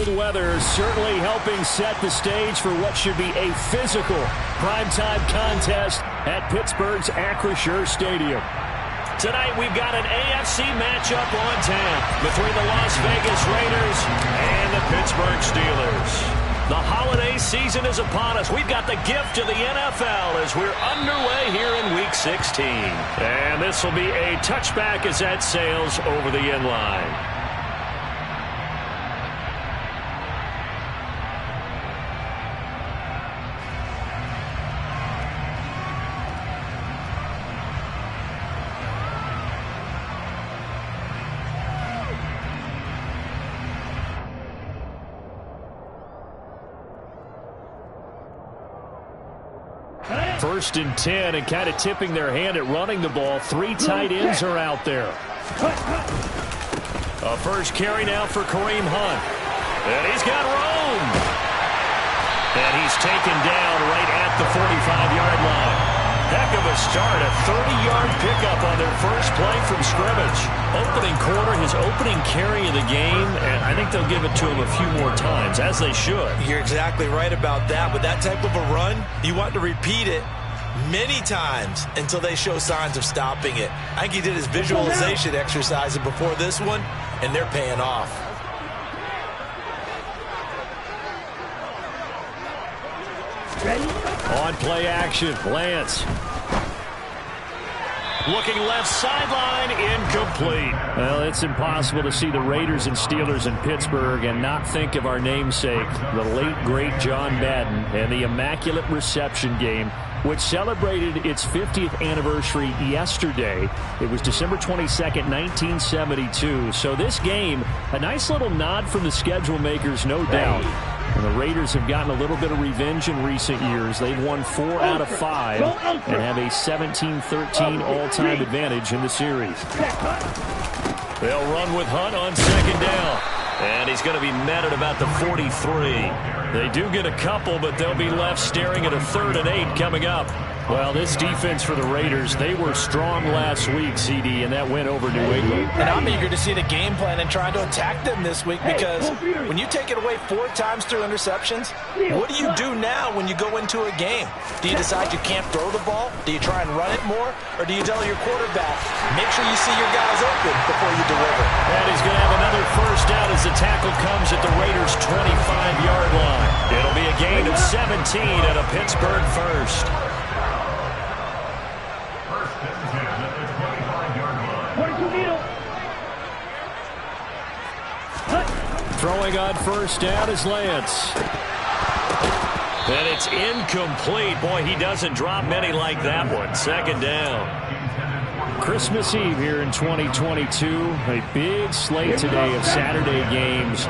smooth weather certainly helping set the stage for what should be a physical primetime contest at Pittsburgh's Acrisure Stadium. Tonight we've got an AFC matchup on tap between the Las Vegas Raiders and the Pittsburgh Steelers. The holiday season is upon us. We've got the gift of the NFL as we're underway here in Week 16. And this will be a touchback as that sails over the end line. First and 10, and kind of tipping their hand at running the ball. Three tight ends are out there. A first carry now for Kareem Hunt. And he's got room. And he's taken down right at the 45-yard line. Heck of a start, a 30-yard pickup on their first play from scrimmage. Opening quarter, his opening carry of the game, and I think they'll give it to him a few more times, as they should. You're exactly right about that. With that type of a run, you want to repeat it many times until they show signs of stopping it. I think he did his visualization exercises before this one, and they're paying off. On play action, Lance. Looking left sideline, incomplete. Well, it's impossible to see the Raiders and Steelers in Pittsburgh and not think of our namesake, the late, great John Madden, and the Immaculate Reception game, which celebrated its 50th anniversary yesterday. It was December 22nd, 1972. So this game, a nice little nod from the schedule makers, no doubt. And the Raiders have gotten a little bit of revenge in recent years. They've won 4 out of 5 and have a 17-13 all-time advantage in the series. They'll run with Hunt on second down. And he's going to be met at about the 43. They do get a couple, but they'll be left staring at a 3rd and 8 coming up. Well, this defense for the Raiders, they were strong last week, CD, and that went over New England. And I'm eager to see the game plan and try to attack them this week, because when you take it away 4 times through interceptions, what do you do now when you go into a game? Do you decide you can't throw the ball? Do you try and run it more? Or do you tell your quarterback, make sure you see your guys open before you deliver? And he's going to have another first down as the tackle comes at the Raiders' 25-yard line. It'll be a gain of 17 and a Pittsburgh first. Throwing on first down is Lance. And it's incomplete. Boy, he doesn't drop many like that one. Second down. Christmas Eve here in 2022. A big slate today of Saturday games.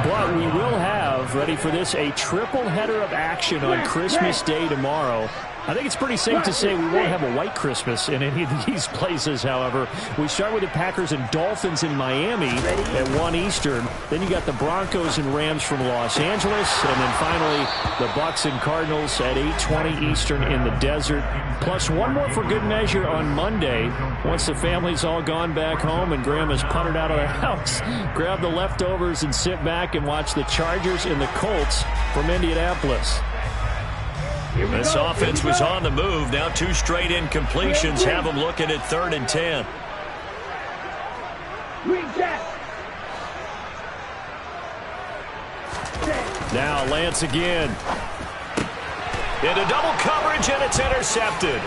But we will have, ready for this, a triple header of action on Christmas Day tomorrow. I think it's pretty safe to say we won't have a white Christmas in any of these places, however. We start with the Packers and Dolphins in Miami at 1 Eastern. Then you got the Broncos and Rams from Los Angeles. And then finally, the Bucs and Cardinals at 8:20 Eastern in the desert. Plus one more for good measure on Monday. Once the family's all gone back home and Grandma's punted out of the house, grab the leftovers and sit back and watch the Chargers and the Colts from Indianapolis. This offense was on the move. Now 2 straight incompletions have them looking at 3rd and 10. Now Lance again. Into double coverage, and it's intercepted.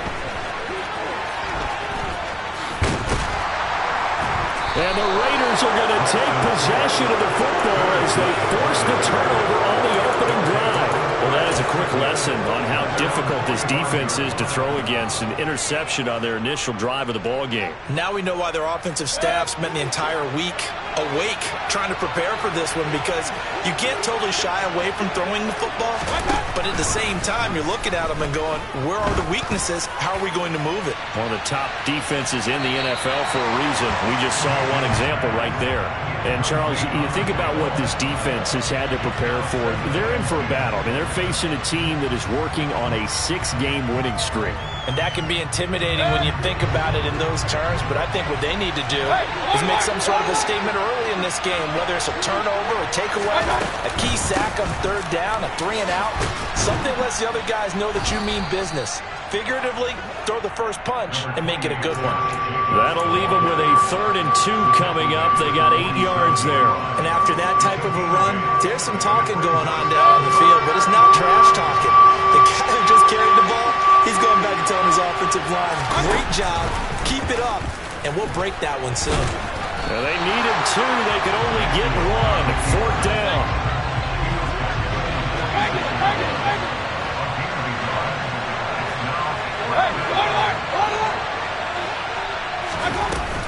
And the Raiders are going to take possession of the football as they force the turnover on the opening drive. Well, that is a quick lesson on how difficult this defense is to throw against. An interception on their initial drive of the ball game. Now we know why their offensive staff spent the entire week awake trying to prepare for this one, because you can't totally shy away from throwing the football, but at the same time you're looking at them and going, where are the weaknesses? How are we going to move it? One of the top defenses in the NFL for a reason. We just saw one example right there. And, Charles, you think about what this defense has had to prepare for. They're in for a battle. I mean, they're facing a team that is working on a 6-game winning streak. And that can be intimidating when you think about it in those terms, but I think what they need to do is make some sort of a statement early in this game, whether it's a turnover, a takeaway, a key sack on 3rd down, a 3-and-out. Something lets the other guys know that you mean business. Figuratively, throw the first punch and make it a good one. That'll leave them with a 3rd and 2 coming up. They got 8 yards there. And after that type of a run, there's some talking going on down on the field, but it's not trash talking. The guy who just carried the ball, he's going back and telling his offensive line, great job, keep it up, and we'll break that one soon. Well, they needed 2. They could only get 1. 4th down.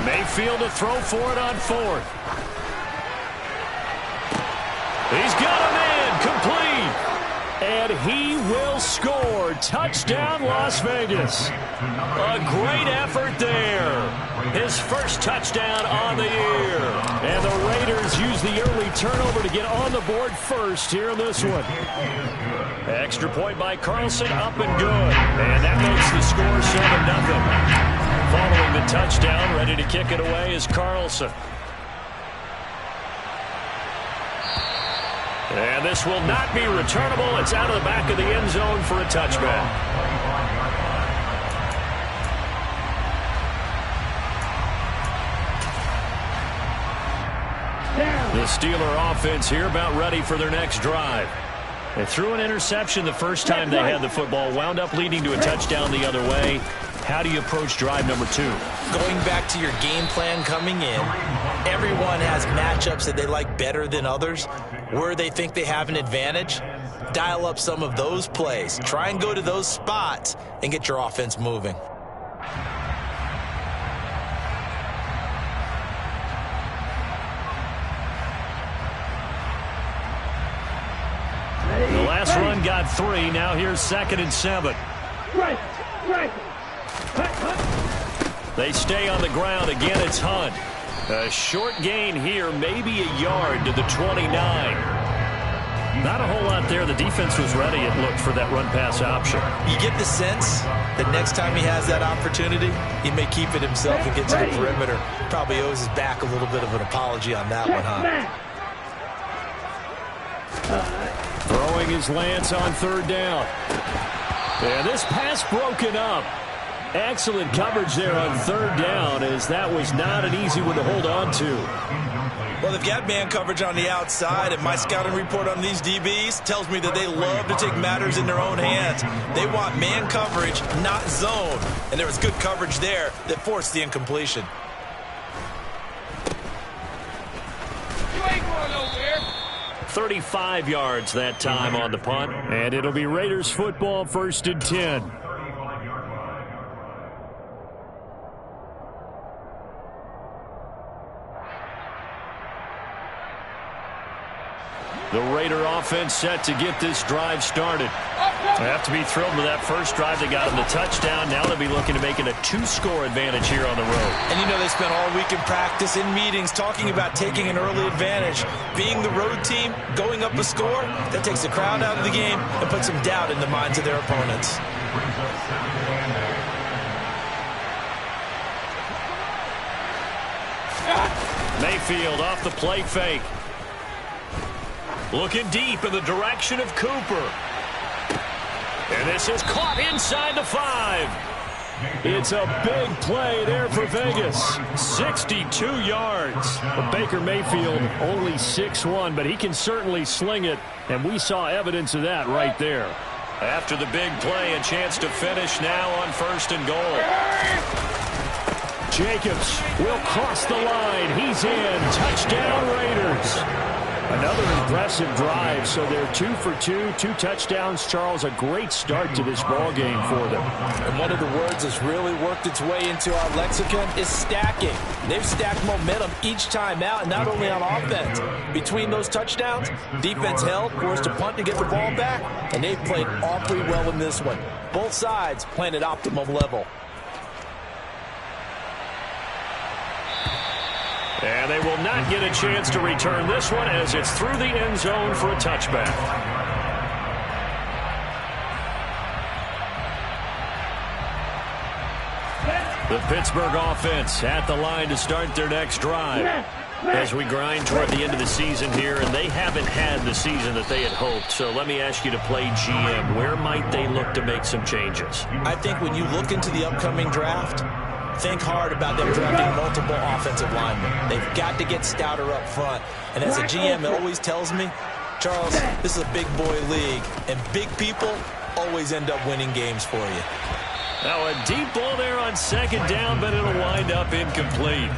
Mayfield to throw for it on 4th. He's got a man complete. And he will score. Touchdown, Las Vegas. A great effort there. His first touchdown on the year. And the Raiders use the early turnover to get on the board first here in this one. Extra point by Carlson, up and good. And that makes the score 7-0. Following the touchdown, ready to kick it away is Carlson. And this will not be returnable. It's out of the back of the end zone for a touchback. The Steeler offense here about ready for their next drive. They threw an interception the first time they had the football, wound up leading to a touchdown the other way. How do you approach drive number 2? Going back to your game plan coming in, everyone has matchups that they like better than others. Where they think they have an advantage, dial up some of those plays. Try and go to those spots and get your offense moving. The last run got 3. Now here's 2nd and 7. They stay on the ground. Again, it's Hunt. A short gain here, maybe a yard to the 29. Not a whole lot there. The defense was ready, it looked, for that run-pass option. You get the sense that next time he has that opportunity, he may keep it himself and get to the perimeter. Probably owes his back a little bit of an apology on that one, huh? Throwing his Lance on 3rd down. And this pass broken up. Excellent coverage there on 3rd down, as that was not an easy one to hold on to. Well, they've got man coverage on the outside, and my scouting report on these DBs tells me that they love to take matters in their own hands. They want man coverage, not zone. And there was good coverage there that forced the incompletion. You ain't going nowhere. 35 yards that time on the punt. And it'll be Raiders football, 1st and 10. The Raider offense set to get this drive started. They have to be thrilled with that first drive. They got them the touchdown. Now they'll be looking to make it a 2-score advantage here on the road. And you know they spent all week in practice, in meetings, talking about taking an early advantage. Being the road team, going up a score, that takes the crowd out of the game and puts some doubt in the minds of their opponents. Mayfield off the play fake. Looking deep in the direction of Cooper. And this is caught inside the 5. It's a big play there for Vegas. 62 yards. But Baker Mayfield only 6'1", but he can certainly sling it. And we saw evidence of that right there. After the big play, a chance to finish now on 1st and goal. Jacobs will cross the line. He's in. Touchdown, Raiders. Another impressive drive, so they're 2 for 2, 2 touchdowns. Charles, a great start to this ball game for them. And one of the words that's really worked its way into our lexicon is stacking. They've stacked momentum each time out, not only on offense. Between those touchdowns, defense held, forced a punt to get the ball back, and they've played awfully well in this one. Both sides playing at optimum level. And they will not get a chance to return this one as it's through the end zone for a touchback. The Pittsburgh offense at the line to start their next drive as we grind toward the end of the season here, and they haven't had the season that they had hoped. So let me ask you to play GM. Where might they look to make some changes? I think when you look into the upcoming draft, think hard about them drafting multiple offensive linemen. They've got to get stouter up front. And as a GM, it always tells me, Charles, this is a big boy league, and big people always end up winning games for you. Now a deep ball there on second down, but it'll wind up incomplete.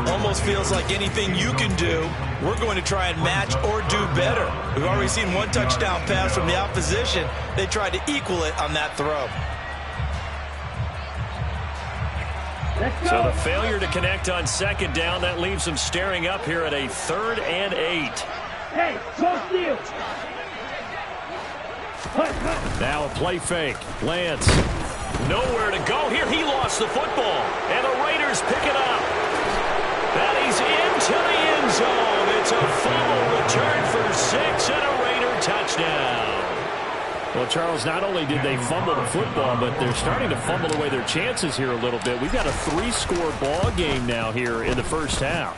Almost feels like anything you can do, we're going to try and match or do better. We've already seen one touchdown pass from the opposition. They tried to equal it on that throw. So the failure to connect on second down, that leaves them staring up here at a 3rd and 8. Hey, go steal. Now a play fake. Lance. Nowhere to go here. He lost the football. And the Raiders pick it up. That he's into the end zone. It's a fumble return for 6 and a Raider touchdown. Well, Charles, not only did they fumble the football, but they're starting to fumble away their chances here a little bit. We've got a 3-score ball game now here in the first half.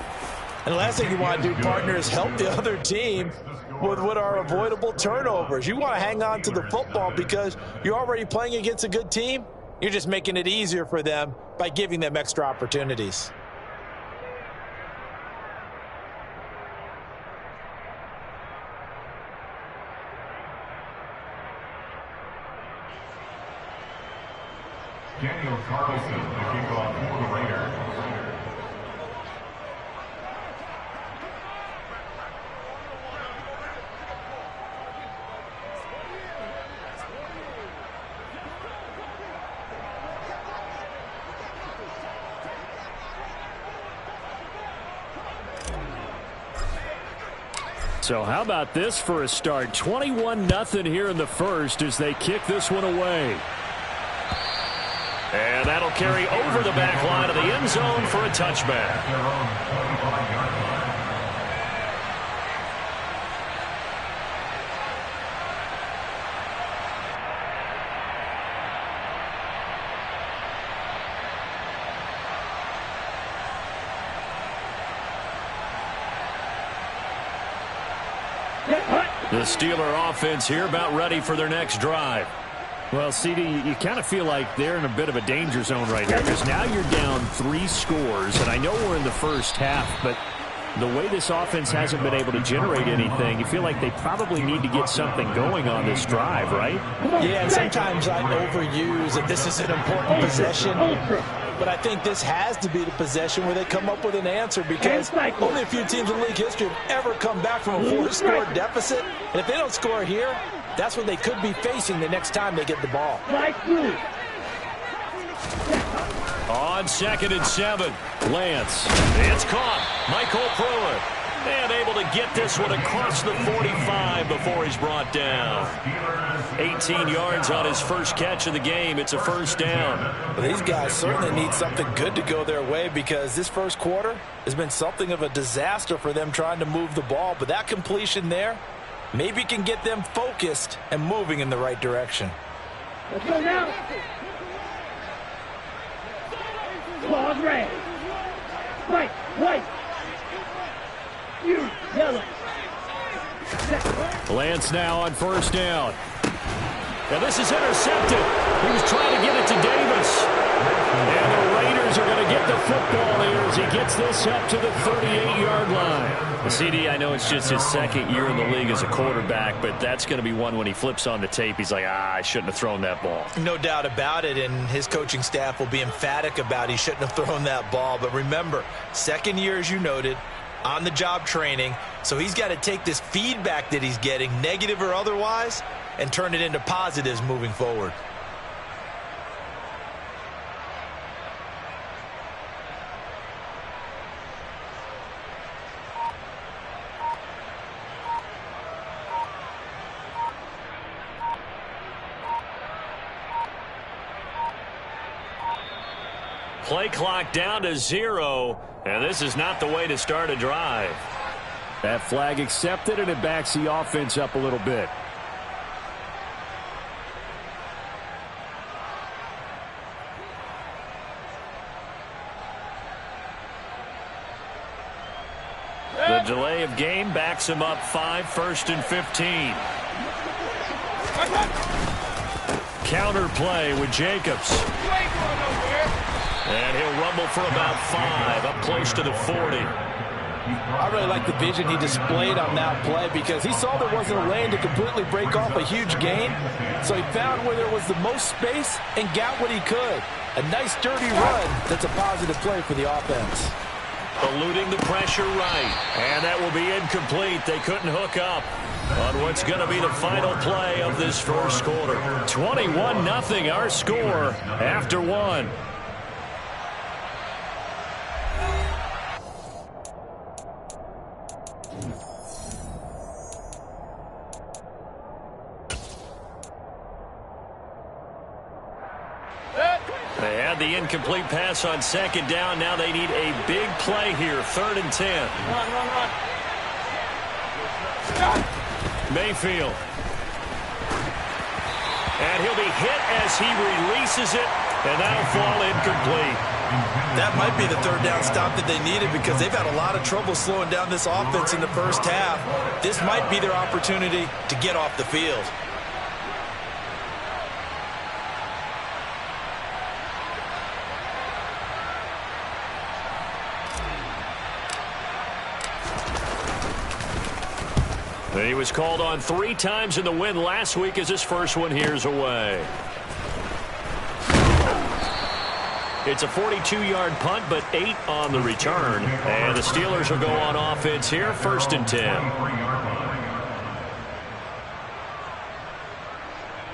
And the last thing you want to do, partner, is help the other team with what are avoidable turnovers. You want to hang on to the football because you're already playing against a good team. You're just making it easier for them by giving them extra opportunities. Daniel Carlson, the kickoff for the Raiders. So how about this for a start? 21-0 here in the first as they kick this one away. And that'll carry over the back line of the end zone for a touchback. The Steeler offense here about ready for their next drive. Well, CD, you kind of feel like they're in a bit of a danger zone right here because now you're down 3 scores, and I know we're in the first half, but the way this offense hasn't been able to generate anything, you feel like they probably need to get something going on this drive, right? Yeah, and sometimes I overuse that this is an important possession, but I think this has to be the possession where they come up with an answer because only a few teams in league history have ever come back from a 4-score deficit, and if they don't score here, that's what they could be facing the next time they get the ball. On 2nd and 7, Lance. It's caught. Michael Pruitt. And able to get this one across the 45 before he's brought down. 18 yards on his first catch of the game. It's a first down. Well, these guys certainly need something good to go their way because this first quarter has been something of a disaster for them trying to move the ball. But that completion there maybe can get them focused and moving in the right direction. Let's go now. Ball red. White, white. You, yellow. Lance now on first down. Now this is intercepted. He was trying to get it to Davis. And the Raiders are going to get the football here as he gets this up to the 38-yard line. CD, I know it's just his second year in the league as a quarterback, but that's going to be one when he flips on the tape. He's like, I shouldn't have thrown that ball. No doubt about it, and his coaching staff will be emphatic about he shouldn't have thrown that ball. But remember, second year, as you noted, on-the-job training, so he's got to take this feedback that he's getting, negative or otherwise, and turn it into positives moving forward. play clock down to 0, and this is not the way to start a drive. That flag accepted, and it backs the offense up a little bit. The delay of game backs him up 5, 1st and 15. Counter play with Jacobs. And he'll rumble for about 5, up close to the 40. I really like the vision he displayed on that play because he saw there wasn't a lane to completely break off a huge gain. So he found where there was the most space and got what he could. A nice dirty run that's a positive play for the offense. Eluding the pressure right. And that will be incomplete. They couldn't hook up on what's going to be the final play of this first quarter. 21-0 our score after 1. They had the incomplete pass on 2nd down. Now they need a big play here. 3rd and 10. Run. Mayfield. And he'll be hit as he releases it, and that'll fall incomplete. That might be the 3rd down stop that they needed because they've had a lot of trouble slowing down this offense in the first half. This might be their opportunity to get off the field. He was called on 3 times in the win last week as his first one here's away. It's a 42-yard punt, but 8 on the return. And the Steelers will go on offense here, 1st and 10.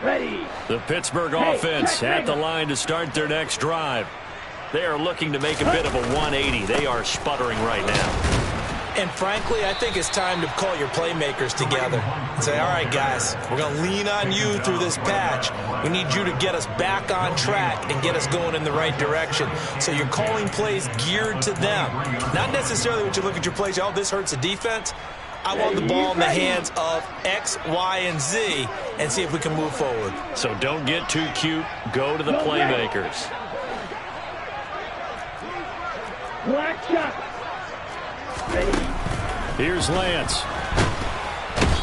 Ready. The Pittsburgh offense at the line to start their next drive. They are looking to make a bit of a 180. They are sputtering right now. And frankly, I think it's time to call your playmakers together and say, all right, guys, we're going to lean on you through this patch. We need you to get us back on track and get us going in the right direction. So you're calling plays geared to them. Not necessarily when you look at your plays, oh, this hurts the defense. I want the ball in the hands of X, Y, and Z and see if we can move forward. So don't get too cute. Go to the playmakers. Black shot. Ready. Here's Lance.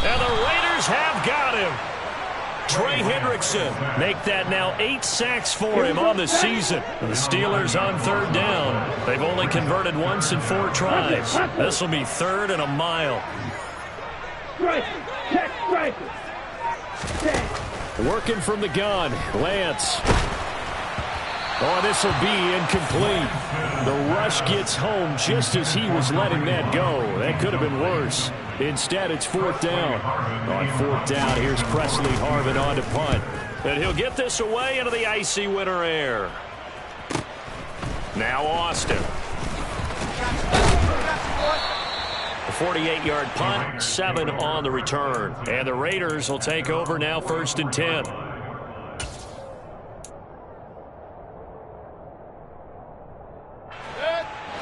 And the Raiders have got him. Trey Hendrickson make that now 8 sacks for him on the season. The Steelers on 3rd down. They've only converted once in 4 tries. This will be 3rd and a mile. Strike. Check striker. Working from the gun, Lance. Oh, this will be incomplete. The rush gets home just as he was letting that go. That could have been worse. Instead, it's 4th down. On 4th down, here's Presley Harvin on to punt. And he'll get this away into the icy winter air. Now Austin. A 48-yard punt, 7 on the return. And the Raiders will take over now, 1st and 10.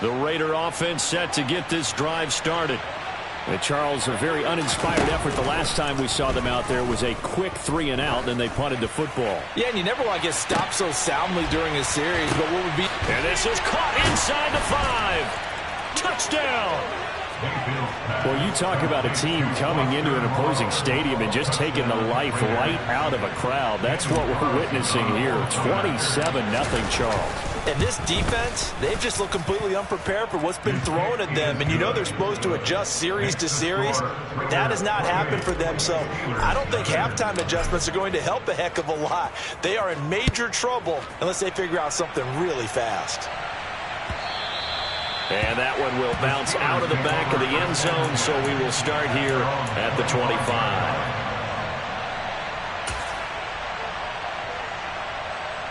The Raider offense set to get this drive started. And Charles, a very uninspired effort. The last time we saw them out there was a quick 3 and out, then they punted the football. Yeah, and you never want to get stopped so soundly during a series, but what would be... And this is caught inside the 5. Touchdown! Well, you talk about a team coming into an opposing stadium and just taking the life right out of a crowd. That's what we're witnessing here. 27-0 Charles. And this defense, they've just looked completely unprepared for what's been thrown at them. And you know they're supposed to adjust series to series. That has not happened for them. So I don't think halftime adjustments are going to help a heck of a lot. They are in major trouble unless they figure out something really fast. And that one will bounce out of the back of the end zone. So we will start here at the 25.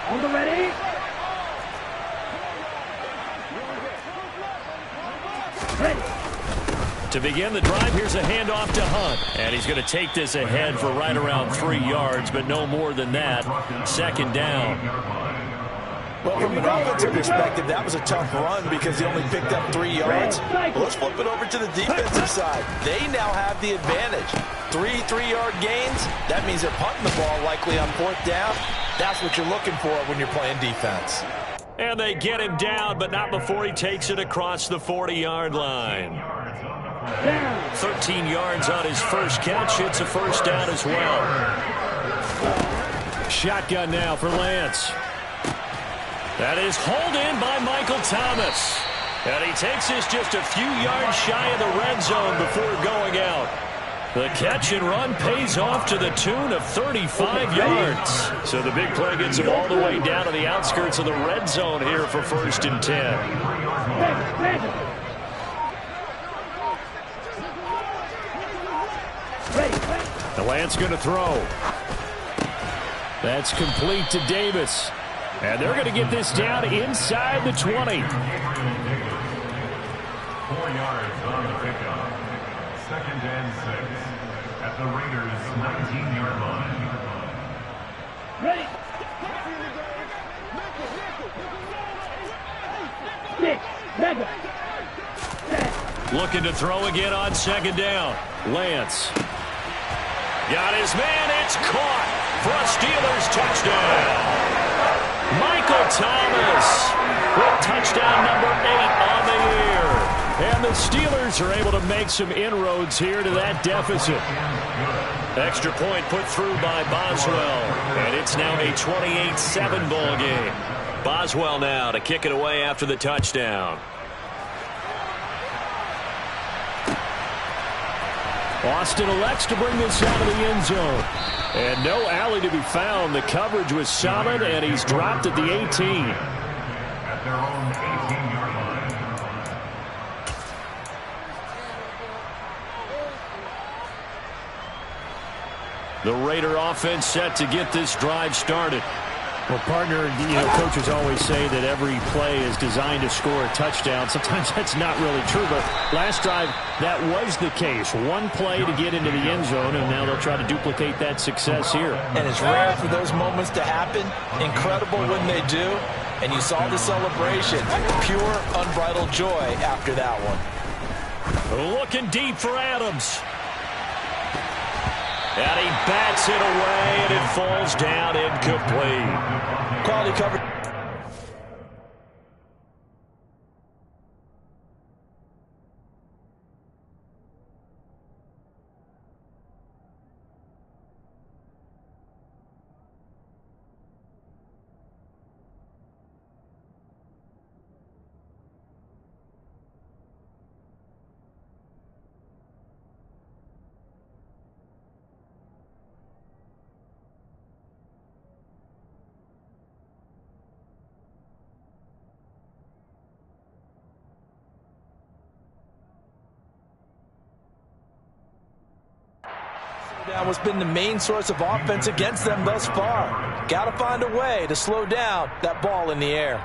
On the ready. To begin the drive, here's a handoff to Hunt. And he's going to take this ahead for right around 3 yards, but no more than that. 2nd down. Well, from an offensive perspective, that was a tough run because he only picked up 3 yards. But let's flip it over to the defensive side. They now have the advantage. 3 3-yard gains, that means they're punting the ball likely on 4th down. That's what you're looking for when you're playing defense. And they get him down, but not before he takes it across the 40-yard line. 13 yards on his first catch. It's a first down as well. Shotgun now for Lance. That is hauled in by Michael Thomas. And he takes this just a few yards shy of the red zone before going out. The catch and run pays off to the tune of 35 yards. So the big play gets him all the way down to the outskirts of the red zone here for 1st and 10. The Lance going to throw. That's complete to Davis. And they're going to get this down inside the 20. 4 yards on the pickup. 2nd and 6 at the Raiders' 19-yard line. Ready. 6, mega. Looking to throw again on 2nd down. Lance. Got his man. It's caught for a Steelers touchdown. Michael Thomas with touchdown number 8 on the year. And the Steelers are able to make some inroads here to that deficit. Extra point put through by Boswell. And it's now a 28-7 ball game. Boswell now to kick it away after the touchdown. Austin elects to bring this out of the end zone. And no alley to be found. The coverage was solid, and he's dropped at the 18. At their own 18-yard line. The Raider offense set to get this drive started. Well, partner, coaches always say that every play is designed to score a touchdown. Sometimes that's not really true, but last drive, that was the case. One play to get into the end zone, and now they'll try to duplicate that success here. And it's rare for those moments to happen. Incredible when they do. And you saw the celebration. Pure, unbridled joy after that one. Looking deep for Adams. And he bats it away, and it falls down incomplete. Quality coverage. Down what's been the main source of offense against them thus far. Got to find a way to slow down that ball in the air.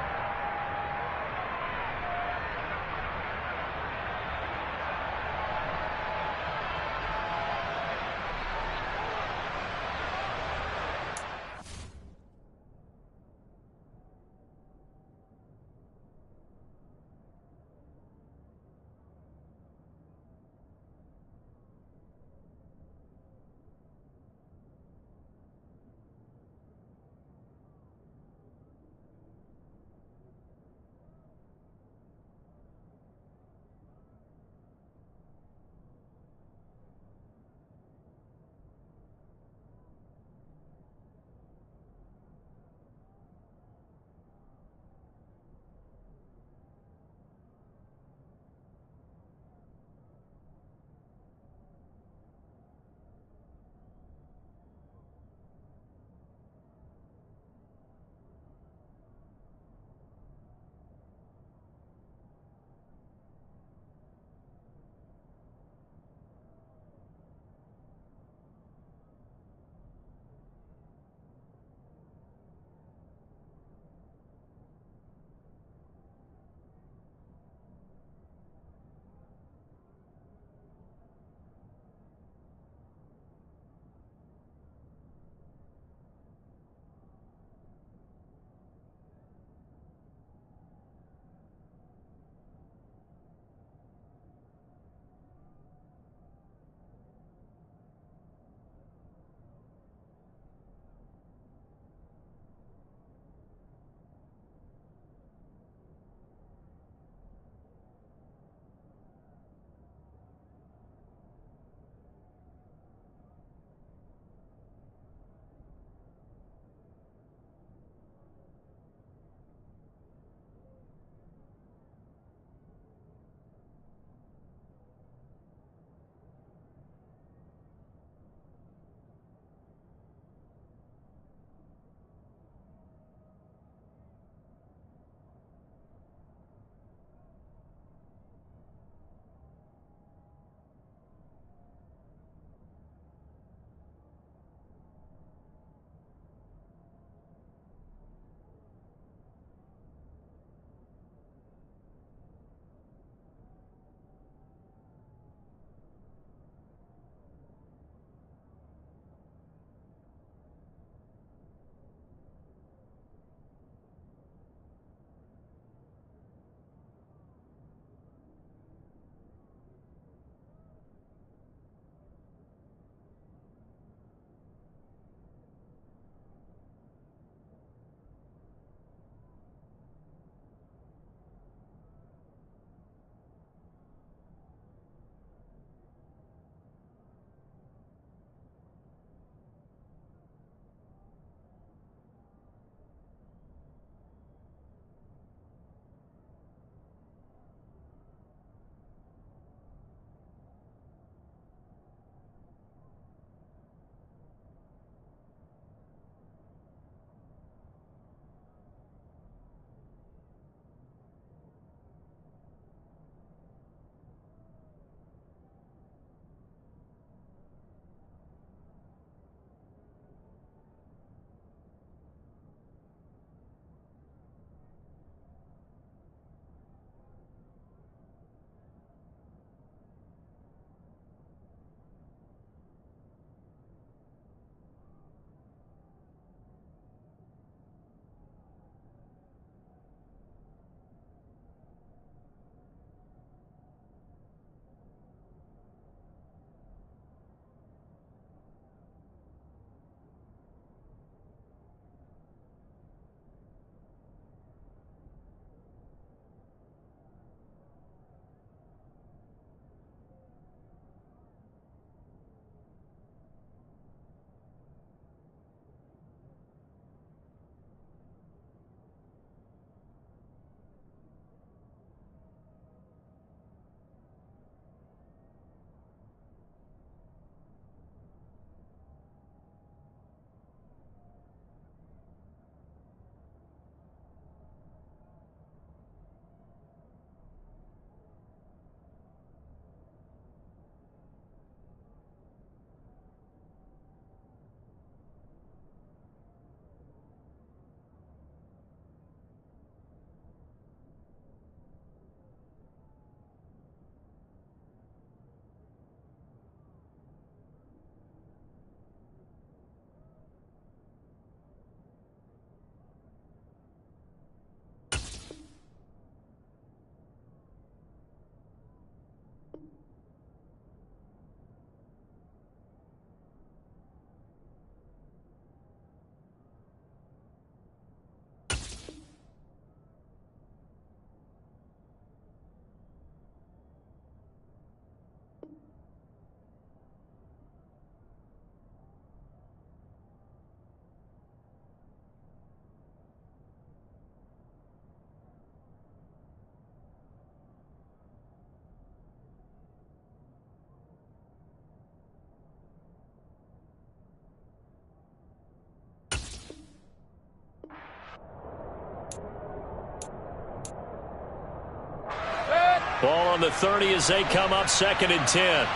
Ball on the 30 as they come up 2nd and 10.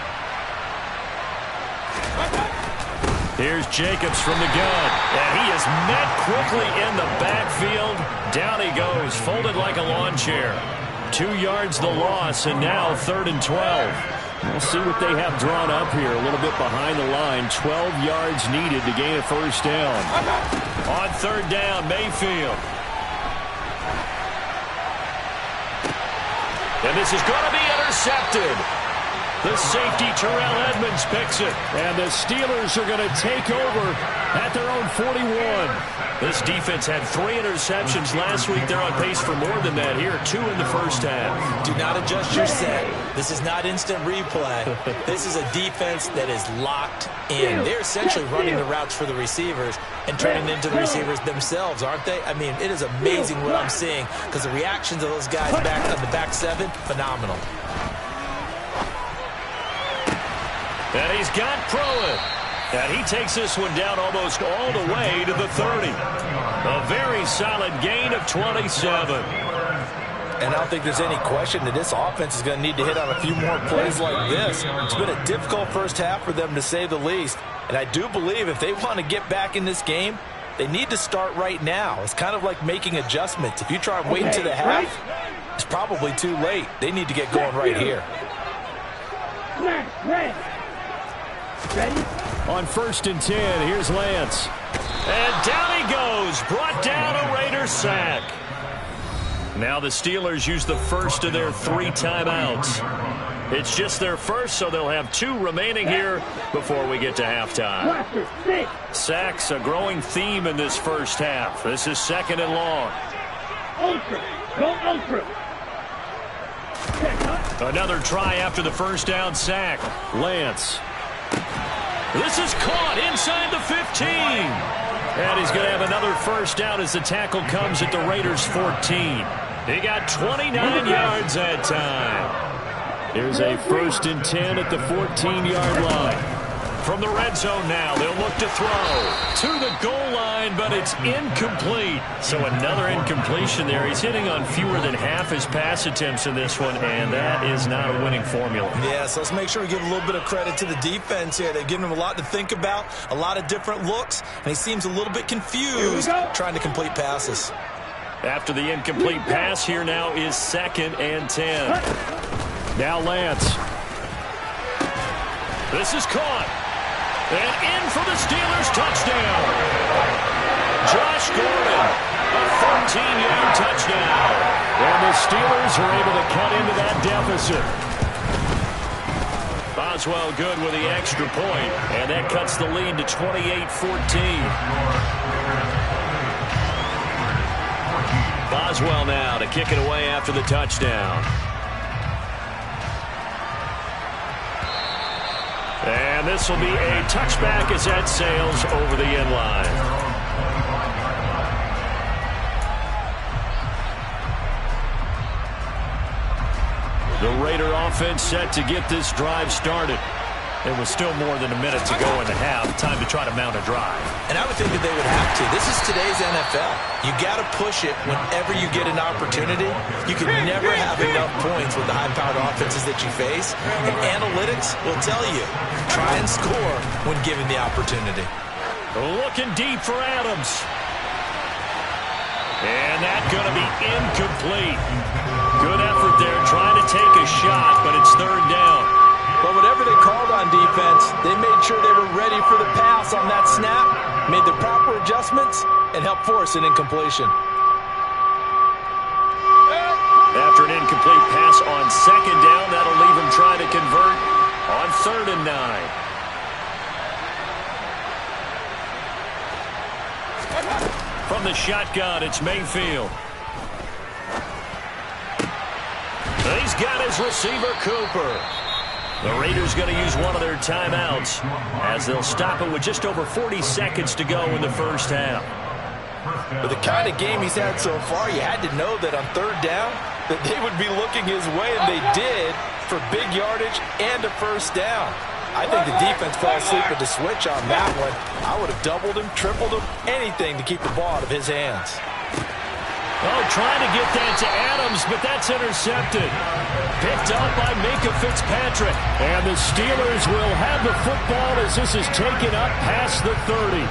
Here's Jacobs from the gun. And he is met quickly in the backfield. Down he goes, folded like a lawn chair. 2 yards the loss, and now 3rd and 12. We'll see what they have drawn up here. A little bit behind the line. 12 yards needed to gain a first down. On 3rd down, Mayfield. And this is going to be intercepted. The safety, Terrell Edmonds, picks it. And the Steelers are going to take over at their own 41. This defense had 3 interceptions last week. They're on pace for more than that here. 2 in the first half. Do not adjust your set. This is not instant replay. This is a defense that is locked in. They're essentially running the routes for the receivers and turning into the receivers themselves, aren't they? I mean, it is amazing what I'm seeing because the reactions of those guys back on the back 7, phenomenal. And he's got Pruitt. And he takes this one down almost all the way to the 30. A very solid gain of 27. And I don't think there's any question that this offense is going to need to hit on a few more plays like this. It's been a difficult first half for them, to say the least. And I do believe if they want to get back in this game, they need to start right now. It's kind of like making adjustments. If you try and wait until the half, it's probably too late. They need to get going right here. Ready? On 1st and 10, here's Lance. And down he goes. Brought down a Raider sack. Now the Steelers use the first of their 3 timeouts. It's just their first, so they'll have 2 remaining here before we get to halftime. Sacks, a growing theme in this first half. This is 2nd and long. Ultra. Go ultra. Another try after the first down sack. Lance. This is caught inside the 15. And he's going to have another first down as the tackle comes at the Raiders' 14. He got 29 yards that time. Here's a 1st and 10 at the 14-yard line. From the red zone now, they'll look to throw to the goal line, but it's incomplete. So another incompletion there. He's hitting on fewer than half his pass attempts in this one, and that is not a winning formula. Yeah, so let's make sure we give a little bit of credit to the defense here. They've given him a lot to think about, a lot of different looks, and he seems a little bit confused trying to complete passes. After the incomplete pass, here now is 2nd and 10. Now Lance. This is caught. And in for the Steelers touchdown. Josh Gordon, a 14-yard touchdown. And the Steelers are able to cut into that deficit. Boswell good with the extra point, and that cuts the lead to 28-14. Boswell now to kick it away after the touchdown. And this will be a touchback as that sails over the end line. The Raider offense set to get this drive started. There was still more than a minute to go in the half. Time to try to mount a drive. And I would think that they would have to. This is today's NFL. You got to push it whenever you get an opportunity. You can never have enough points with the high-powered offenses that you face. And analytics will tell you, try and score when given the opportunity. Looking deep for Adams. And that's going to be incomplete. Good effort there trying to take a shot, but it's 3rd down. But whatever they called on defense, they made sure they were ready for the pass on that snap, made the proper adjustments, and helped force an incompletion. After an incomplete pass on 2nd down, that'll leave him trying to convert on 3rd and 9. From the shotgun, it's Mayfield. He's got his receiver, Cooper. The Raiders going to use one of their timeouts as they'll stop it with just over 40 seconds to go in the first half. With the kind of game he's had so far, you had to know that on 3rd down that they would be looking his way, and they did, for big yardage and a first down. I think the defense fell asleep with the switch on that one. I would have doubled him, tripled him, anything to keep the ball out of his hands. Oh, trying to get that to Adams, but that's intercepted. Picked up by Minka Fitzpatrick. And the Steelers will have the football as this is taken up past the 30.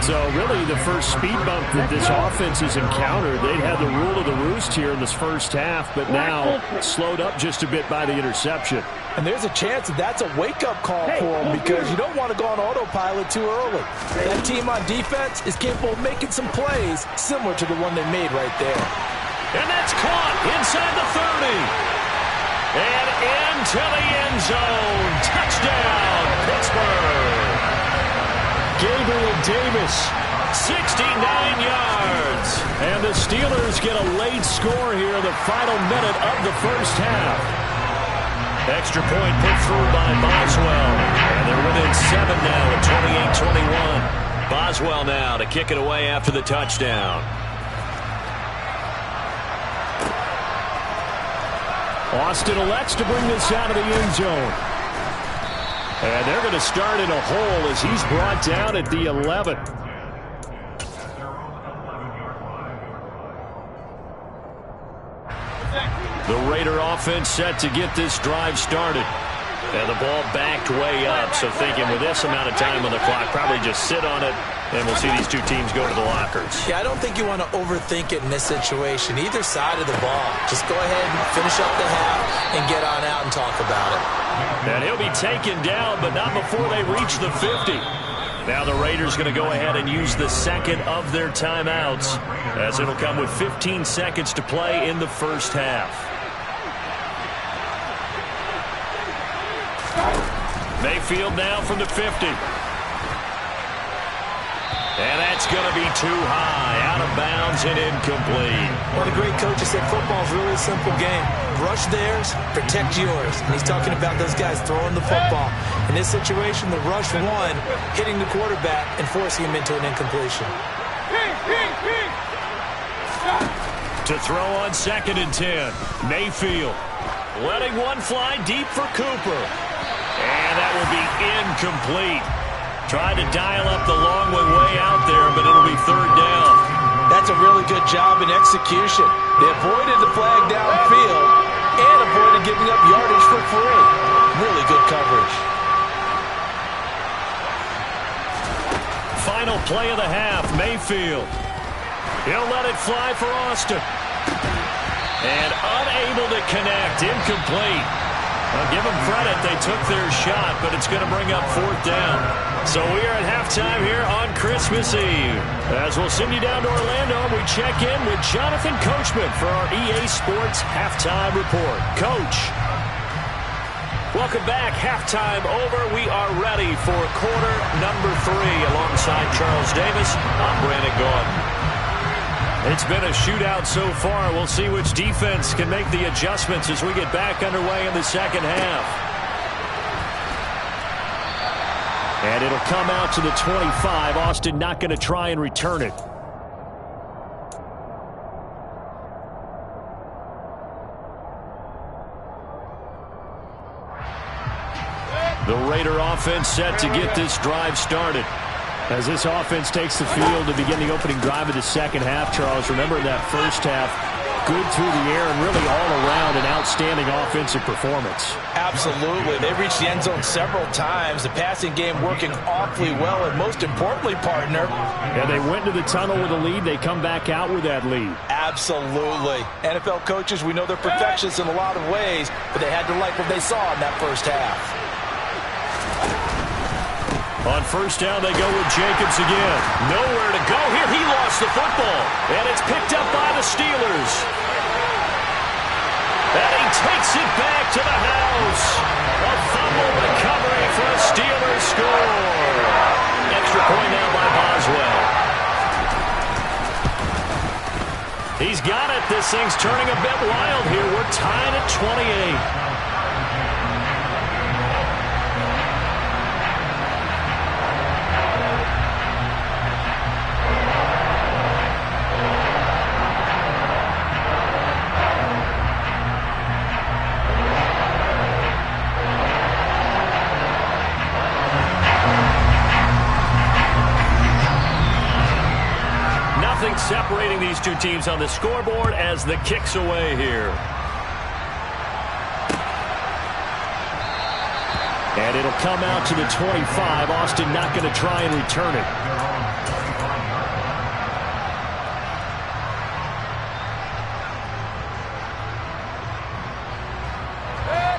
So really the first speed bump that this offense has encountered, they'd had the rule of the roost here in this first half, but now slowed up just a bit by the interception. And there's a chance that that's a wake-up call for them because you don't want to go on autopilot too early. That team on defense is capable of making some plays similar to the one they made right there. And that's caught inside the 30. And into the end zone. Touchdown, Pittsburgh. Gabriel Davis, 69 yards. And the Steelers get a late score here in the final minute of the first half. Extra point put through by Boswell. And they're within 7 now at 28-21. Boswell now to kick it away after the touchdown. Austin elects to bring this out of the end zone. And they're going to start in a hole as he's brought down at the 11. The Raider offense set to get this drive started. And the ball backed way up, so thinking with this amount of time on the clock, probably just sit on it, and we'll see these two teams go to the lockers. Yeah, I don't think you want to overthink it in this situation. Either side of the ball. Just go ahead and finish up the half and get on out and talk about it. And he'll be taken down, but not before they reach the 50. Now the Raiders going to go ahead and use the second of their timeouts, as it'll come with 15 seconds to play in the first half. Mayfield now from the 50. And that's going to be too high, out of bounds and incomplete. Well, the great coaches said football is really a simple game. Rush theirs, protect yours. And he's talking about those guys throwing the football. In this situation, the rush one, hitting the quarterback and forcing him into an incompletion. To throw on 2nd and 10. Mayfield letting one fly deep for Cooper. And that will be incomplete. Tried to dial up the long way out there, but it'll be 3rd down. That's a really good job in execution. They avoided the flag downfield and avoided giving up yardage for free. Really good coverage. Final play of the half, Mayfield. He'll let it fly for Austin. And unable to connect, incomplete. I'll give them credit, they took their shot, but it's going to bring up 4th down. So we are at halftime here on Christmas Eve. As we'll send you down to Orlando, we check in with Jonathan Coachman for our EA Sports Halftime Report. Coach. Welcome back. Halftime over. We are ready for quarter number 3 alongside Charles Davis. I'm Brandon Gaudin. It's been a shootout so far. We'll see which defense can make the adjustments as we get back underway in the second half. And it'll come out to the 25. Austin not going to try and return it. The Raider offense set to get this drive started. As this offense takes the field to begin the opening drive of the second half, Charles, remember that first half, good through the air and really all around an outstanding offensive performance. Absolutely. They reached the end zone several times. The passing game working awfully well, and most importantly, partner. And they went to the tunnel with a lead. They come back out with that lead. Absolutely. NFL coaches, we know they're perfectionists in a lot of ways, but they had to like what they saw in that first half. On 1st down, they go with Jacobs again. Nowhere to go here. He lost the football. And it's picked up by the Steelers. And he takes it back to the house. A fumble recovery for a Steelers score. Extra point now by Boswell. He's got it. This thing's turning a bit wild here. We're tied at 28. point separating these two teams on the scoreboard as the kick's away here. And it'll come out to the 25. Austin not going to try and return it.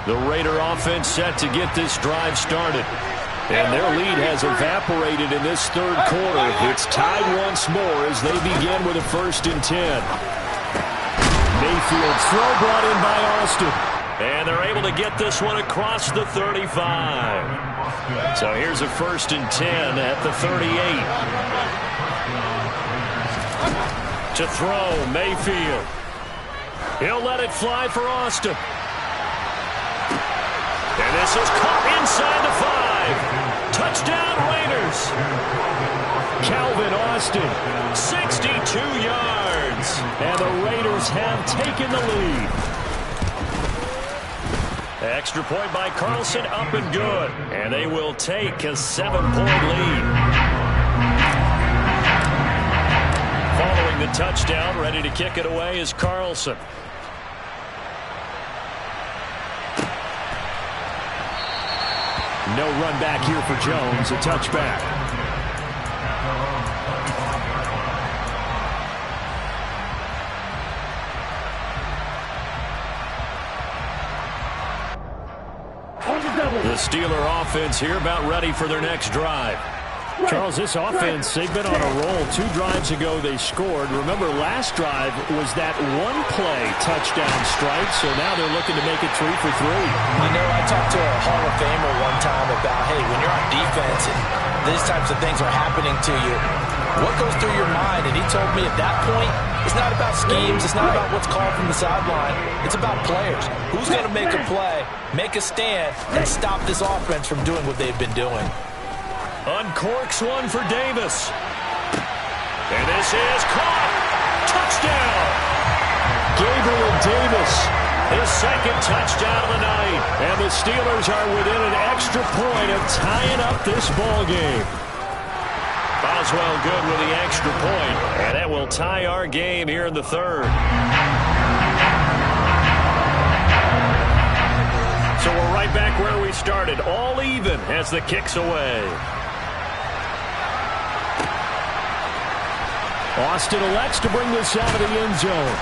The Raider offense set to get this drive started. And their lead has evaporated in this third quarter. It's tied once more as they begin with a 1st and 10. Mayfield's throw brought in by Austin. And they're able to get this one across the 35. So here's a 1st and 10 at the 38. To throw, Mayfield. He'll let it fly for Austin. And this is caught inside the 5. Touchdown, Raiders. Calvin Austin. 62 yards. And the Raiders have taken the lead. Extra point by Carlson, up and good. And they will take a 7-point lead. Following the touchdown, ready to kick it away is Carlson. No run back here for Jones. A touchback. The Steeler offense here about ready for their next drive. Charles, this offense, they've been on a roll. 2 drives ago they scored. Remember, last drive was that one-play touchdown strike, so now they're looking to make it 3 for 3. You know, I talked to a Hall of Famer one time about, hey, when you're on defense and these types of things are happening to you, what goes through your mind? And he told me at that point, it's not about schemes. It's not about what's called from the sideline. It's about players. Who's going to make a play, make a stand, and stop this offense from doing what they've been doing? Uncorks one for Davis. And this is caught. Touchdown. Gabriel Davis. His 2nd touchdown of the night. And the Steelers are within an extra point of tying up this ball game. Boswell good with the extra point. And that will tie our game here in the 3rd. So we're right back where we started. All even as the kick's away. Austin elects to bring this out of the end zone.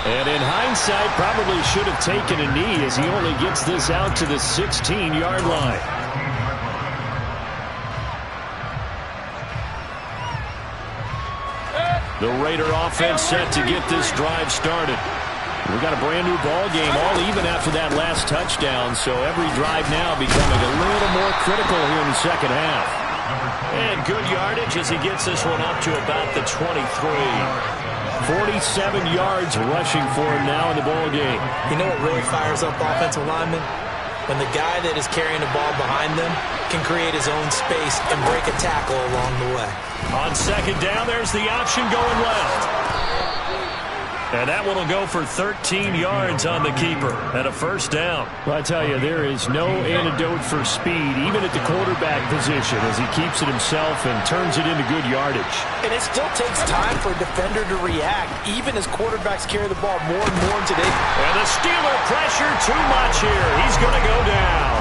And in hindsight, probably should have taken a knee as he only gets this out to the 16-yard line. The Raider offense set to get this drive started. We've got a brand new ball game, all even after that last touchdown, so every drive now becoming a little more critical here in the second half. And good yardage as he gets this one up to about the 23. 47 yards rushing for him now in the ball game. You know what really fires up offensive linemen? When the guy that is carrying the ball behind them can create his own space and break a tackle along the way. On 2nd down, there's the option going left. And that one will go for 13 yards on the keeper and a 1st down. Well, I tell you, there is no antidote for speed, even at the quarterback position, as he keeps it himself and turns it into good yardage. And it still takes time for a defender to react, even as quarterbacks carry the ball more and more today. And the Steeler pressure too much here. He's going to go down.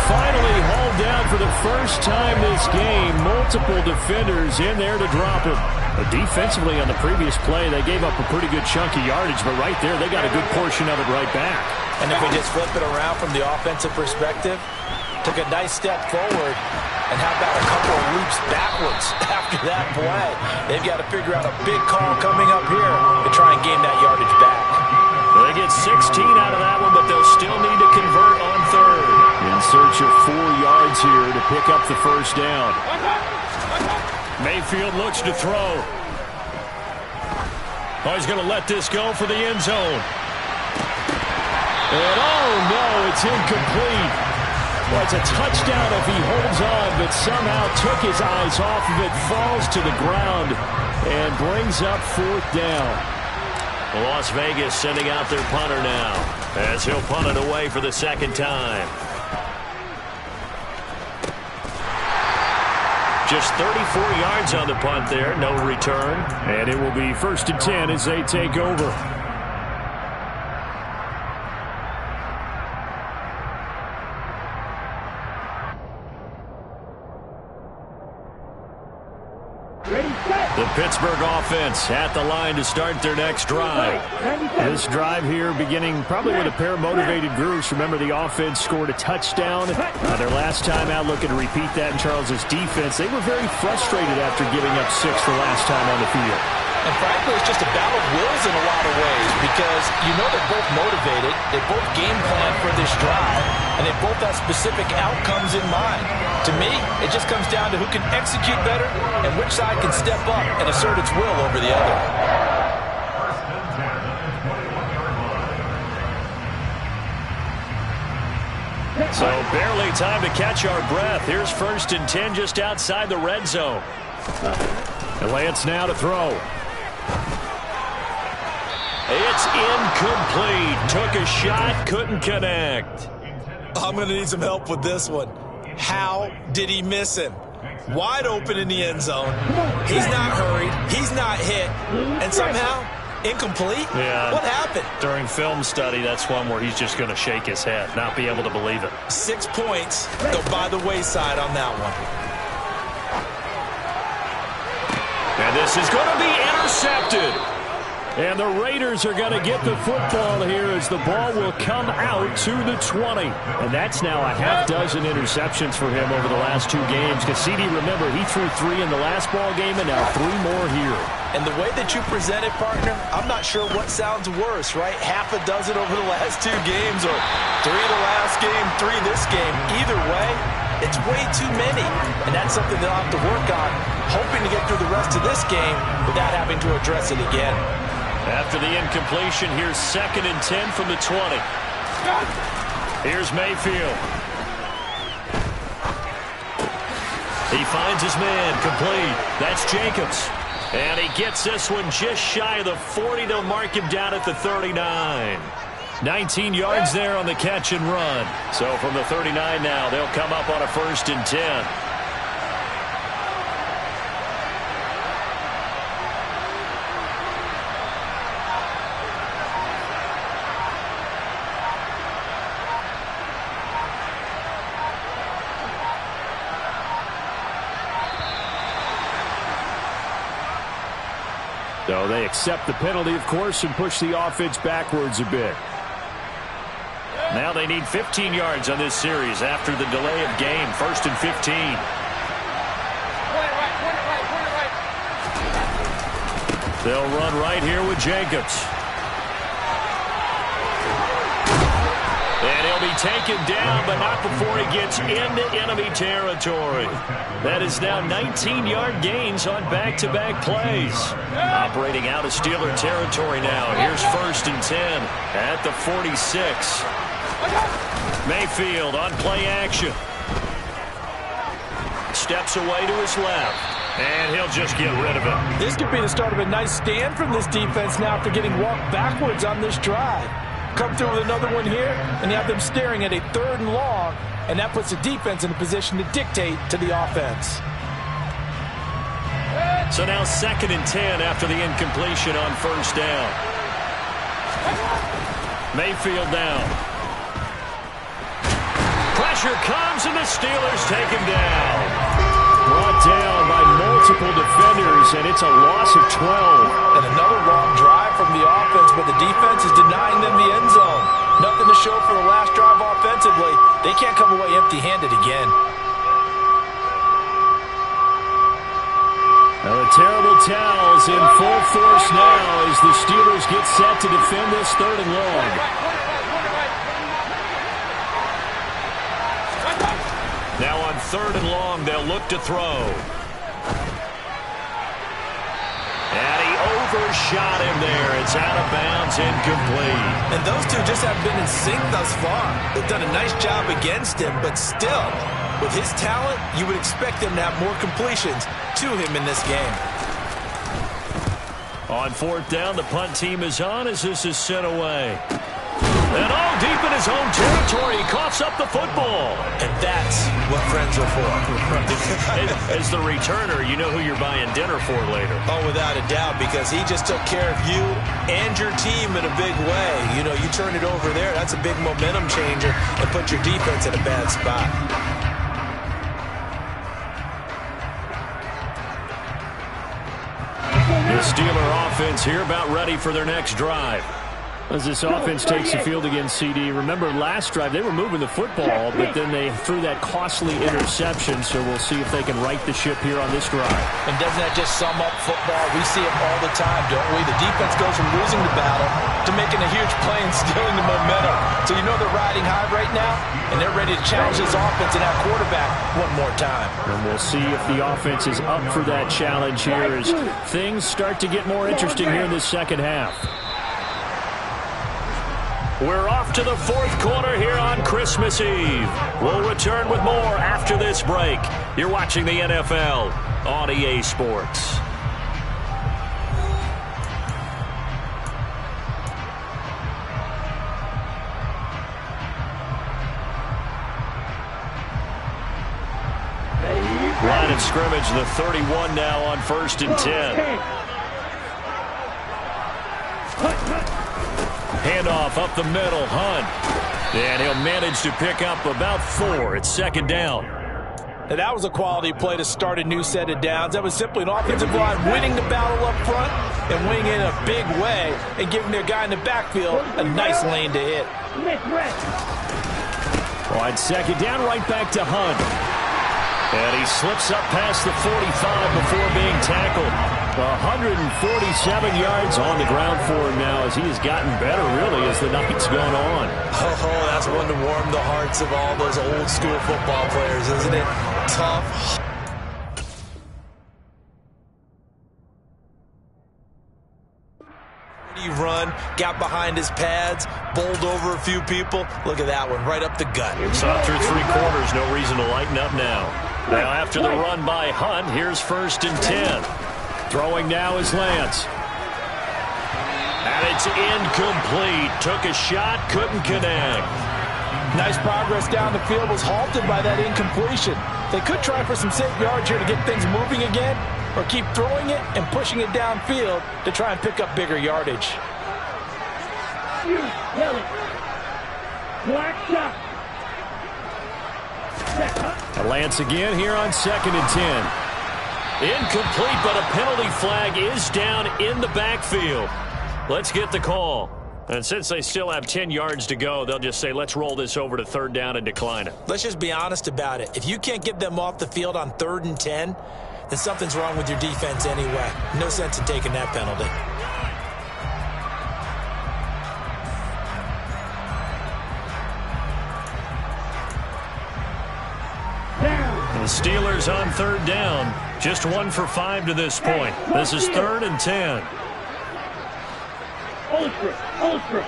Finally hauled down for the first time this game. Multiple defenders in there to drop him. But defensively on the previous play, they gave up a pretty good chunk of yardage, but right there, they got a good portion of it right back. And if we just flip it around from the offensive perspective, took a nice step forward, and how about a couple of leaps backwards after that play? They've got to figure out a big call coming up here to try and gain that yardage back. They get 16 out of that one, but they'll still need to convert on 3rd. In search of 4 yards here to pick up the 1st down. Mayfield looks to throw. Oh, he's going to let this go for the end zone. And oh no, it's incomplete. Well, it's a touchdown if he holds on, but somehow took his eyes off of it, falls to the ground, and brings up 4th down. Las Vegas sending out their punter now as he'll punt it away for the 2nd time. Just 34 yards on the punt there. No return. And it will be 1st and 10 as they take over. The Pittsburgh offense at the line to start their next drive. This drive here beginning probably with a pair of motivated groups. Remember, the offense scored a touchdown. Their last time out, looking to repeat that in Charles's defense. They were very frustrated after giving up 6 the last time on the field. And frankly, it's just a battle of wills in a lot of ways because you know they're both motivated, they both game plan for this drive, and they both have specific outcomes in mind. To me, it just comes down to who can execute better and which side can step up and assert its will over the other. So barely time to catch our breath. Here's 1st and 10 just outside the red zone. Lance now to throw. It's incomplete. Took a shot, couldn't connect. I'm going to need some help with this one. How did he miss him? Wide open in the end zone. He's not hurried. He's not hit. And somehow, incomplete? Yeah. What happened? During film study, that's one where he's just going to shake his head, not be able to believe it. 6 points go by the wayside on that one. And this is going to be intercepted. And the Raiders are going to get the football here as the ball will come out to the 20. And that's now a half dozen interceptions for him over the last 2 games. Cassidy, remember, he threw 3 in the last ball game and now 3 more here. And the way that you present it, partner, I'm not sure what sounds worse, right? Half a dozen over the last 2 games or 3 the last game, 3 this game. Either way, it's way too many. And that's something they'll have to work on, hoping to get through the rest of this game without having to address it again. After the incompletion, here's 2nd and 10 from the 20. Here's Mayfield. He finds his man, complete. That's Jacobs. And he gets this one just shy of the 40 to mark him down at the 39. 19 yards there on the catch and run. So from the 39 now, they'll come up on a 1st and 10. So they accept the penalty, of course, and push the offense backwards a bit. Now they need 15 yards on this series after the delay of game. 1st and 15. They'll run right here with Jacobs. And he'll be taken down, but not before he gets into enemy territory. That is now 19-yard gains on back-to-back plays. Operating out of Steeler territory now. Here's 1st and 10 at the 46. Mayfield on play action. Steps away to his left. And he'll just get rid of it. This could be the start of a nice stand from this defense now after getting walked backwards on this drive. Come through with another one here, and you have them staring at a 3rd and long, and that puts the defense in a position to dictate to the offense. So now 2nd and 10 after the incompletion on 1st down. Mayfield down. Pressure comes, and the Steelers take him down. Brought down by multiple defenders, and it's a loss of 12. And another long drive from the offense, but the defense is denying them the end zone. Nothing to show for the last drive offensively. They can't come away empty-handed again. Now the terrible towels in full force now as the Steelers get set to defend this 3rd and long. Now on 3rd and long, they'll look to throw. And he overshot him there. It's out of bounds, incomplete. And those two just haven't been in sync thus far. They've done a nice job against him, but still, with his talent, you would expect them to have more completions to him in this game. On 4th down, the punt team is on as this is sent away. And all deep in his own territory, he coughs up the football. And that's what friends are for. As the returner, you know who you're buying dinner for later. Oh, without a doubt, because he just took care of you and your team in a big way. You know, you turn it over there, that's a big momentum changer and put your defense in a bad spot. The Steeler offense here about ready for their next drive. As this offense takes the field against CD, remember last drive they were moving the football, but then they threw that costly interception, so we'll see if they can right the ship here on this drive. And doesn't that just sum up football? We see it all the time, don't we? The defense goes from losing the battle to making a huge play and stealing the momentum. So you know they're riding high right now, and they're ready to challenge this offense and that quarterback one more time. And we'll see if the offense is up for that challenge here as things start to get more interesting here in this second half. We're off to the fourth quarter here on Christmas Eve. We'll return with more after this break. You're watching the NFL on EA Sports. Line of scrimmage, the 31 now on 1st and 10. Handoff up the middle, Hunt. And he'll manage to pick up about 4. It's 2nd down. And that was a quality play to start a new set of downs. That was simply an offensive line winning the battle up front and winning in a big way and giving their guy in the backfield a nice lane to hit. Wide 2nd down, right back to Hunt. And he slips up past the 45 before being tackled. 147 yards on the ground for him now as he has gotten better, really, as the night's gone on. Oh, that's one to warm the hearts of all those old school football players, isn't it? Tough. He run, got behind his pads, bowled over a few people. Look at that one, right up the gut. It's up through 3 quarters, no reason to lighten up now. Now after the run by Hunt, here's 1st and 10. Throwing now is Lance. And it's incomplete. Took a shot, couldn't connect. Nice progress down the field, was halted by that incompletion. They could try for some safe yards here to get things moving again, or keep throwing it and pushing it downfield to try and pick up bigger yardage. Black shot. Lance again here on 2nd and 10. Incomplete, but a penalty flag is down in the backfield. Let's get the call. And since they still have 10 yards to go, they'll just say, let's roll this over to 3rd down and decline it. Let's just be honest about it. If you can't get them off the field on 3rd and 10, then something's wrong with your defense anyway. No sense in taking that penalty. The Steelers on 3rd down. Just 1 for 5 to this point. This is 3rd and 10. Ultra.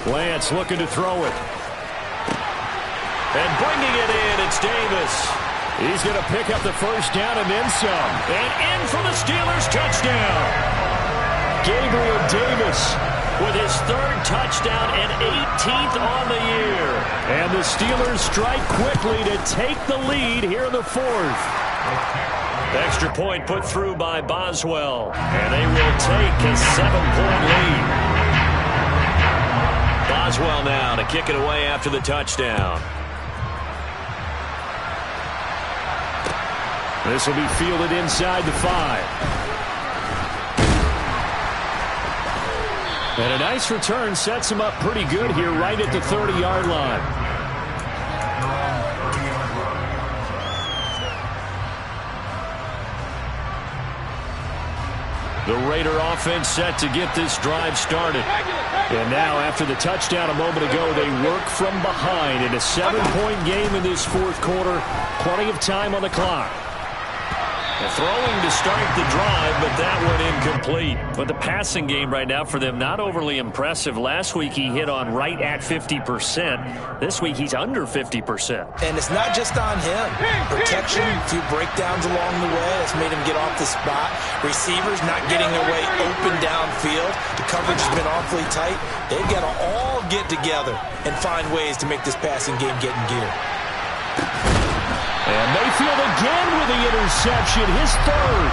Lance looking to throw it. And bringing it in, it's Davis. He's going to pick up the 1st down and then some. And in for the Steelers touchdown. Gabriel Davis with his 3rd touchdown and 18th on the year. And the Steelers strike quickly to take the lead here in the 4th. Extra point put through by Boswell. And they will take a 7-point lead. Boswell now to kick it away after the touchdown. This will be fielded inside the 5. And a nice return sets him up pretty good here right at the 30-yard line. The Raider offense set to get this drive started. And now after the touchdown a moment ago, they work from behind in a 7-point game in this 4th quarter. Plenty of time on the clock. And throwing to start the drive, but that one incomplete. But the passing game right now for them, not overly impressive. Last week he hit on right at 50%. This week he's under 50%. And it's not just on him. Protection, a few breakdowns along the way. That's made him get off the spot. Receivers not getting their way open downfield. The coverage has been awfully tight. They've got to all get together and find ways to make this passing game get in gear. And Mayfield again with the interception, his third.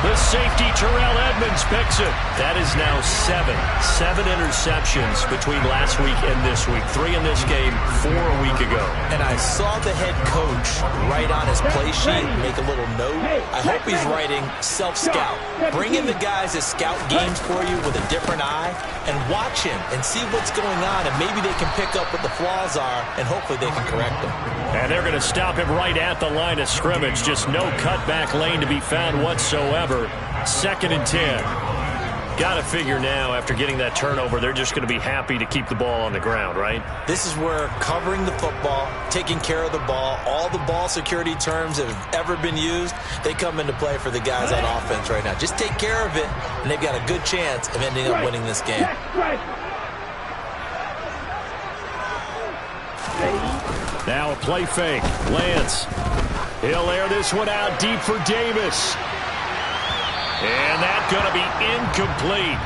The safety, Terrell Edmonds, picks it. That is now 7 interceptions between last week and this week. 3 in this game, 4 a week ago. And I saw the head coach write on his play sheet, make a little note. I hope he's writing self-scout. Bring in the guys that scout games for you with a different eye and watch him and see what's going on, and maybe they can pick up what the flaws are, and hopefully they can correct them. And they're going to stop him right at the line of scrimmage. Just no cutback lane to be found whatsoever. 2nd and 10. Got to figure now, after getting that turnover, they're just going to be happy to keep the ball on the ground, right? This is where covering the football, taking care of the ball, all the ball security terms that have ever been used, they come into play for the guys on offense right now. Just take care of it, and they've got a good chance of ending up winning this game. Now a play fake. Lance. He'll air this one out deep for Davis. And that's going to be incomplete.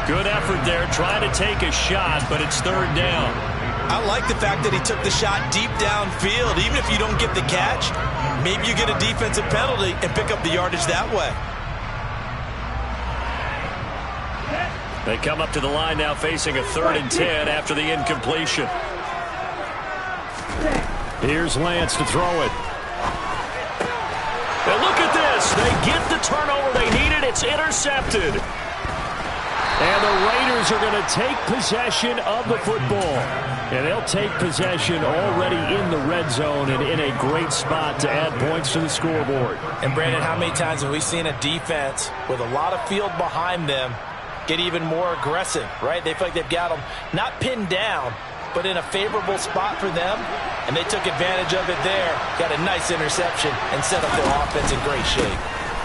Good effort there, trying to take a shot, but it's 3rd down. I like the fact that he took the shot deep downfield. Even if you don't get the catch, maybe you get a defensive penalty and pick up the yardage that way. They come up to the line now facing a 3rd and 10 after the incompletion. Here's Lance to throw it. And look at this. They get the turnover they needed. It's intercepted. And the Raiders are going to take possession of the football. And they'll take possession already in the red zone and in a great spot to add points to the scoreboard. And, Brandon, how many times have we seen a defense with a lot of field behind them get even more aggressive, right? They feel like they've got them not pinned down, but in a favorable spot for them, and they took advantage of it there. Got a nice interception and set up their offense in great shape.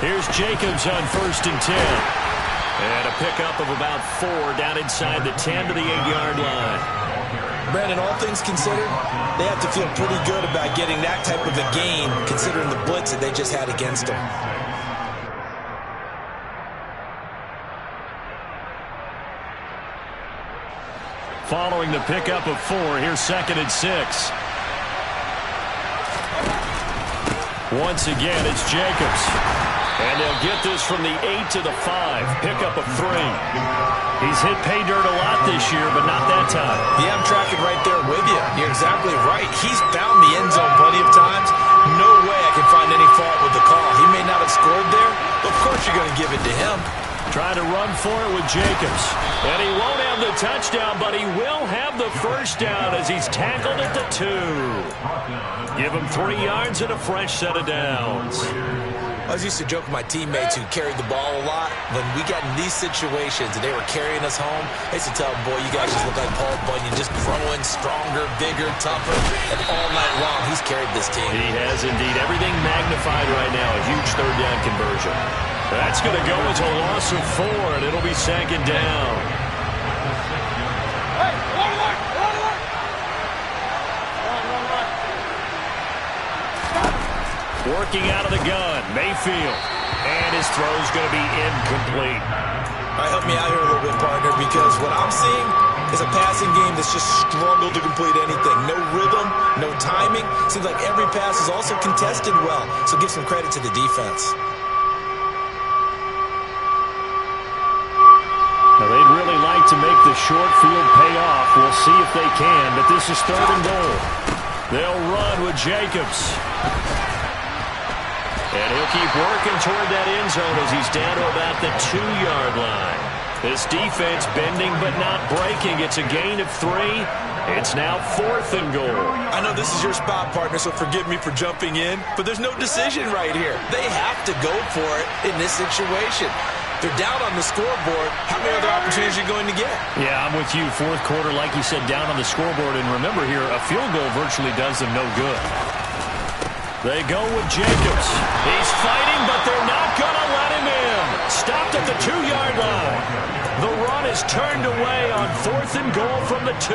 Here's Jacobs on 1st and 10. And a pickup of about 4 down inside the 10 to the 8-yard line. Brandon, all things considered, they have to feel pretty good about getting that type of a game, considering the blitz that they just had against them. Following the pickup of 4, here's 2nd and 6. Once again, it's Jacobs. And they'll get this from the 8 to the 5. Pickup of 3. He's hit pay dirt a lot this year, but not that time. Yeah, I'm tracking right there with you. You're exactly right. He's found the end zone plenty of times. No way I can find any fault with the call. He may not have scored there, but of course you're going to give it to him. Trying to run for it with Jacobs. And he won't have the touchdown, but he will have the first down as he's tackled at the 2. Give him 3 yards and a fresh set of downs. I was used to joke with my teammates who carried the ball a lot. When we got in these situations and they were carrying us home, I used to tell them, boy, you guys just look like Paul Bunyan, just growing stronger, bigger, tougher. And all night long, he's carried this team. He has indeed. Everything magnified right now. A huge 3rd down conversion. That's going to go as a loss of 4, and it'll be 2nd down. Working out of the gun, Mayfield. And his throw's going to be incomplete. All right, help me out here a little bit, partner, because what I'm seeing is a passing game that's just struggled to complete anything. No rhythm, no timing. Seems like every pass is also contested well, so give some credit to the defense. Now, they'd really like to make the short field pay off. We'll see if they can, but this is 3rd and goal. They'll run with Jacobs. And he'll keep working toward that end zone as he's down to about the 2-yard line. This defense bending but not breaking. It's a gain of 3. It's now 4th and goal. I know this is your spot, partner, so forgive me for jumping in, but there's no decision right here. They have to go for it in this situation. They're down on the scoreboard. How many other opportunities are you going to get? Yeah, I'm with you. 4th quarter, like you said, down on the scoreboard. And remember here, a field goal virtually does them no good. They go with Jacobs. He's fighting, but they're not going to let him in. Stopped at the 2-yard line. The run is turned away on 4th and goal from the 2.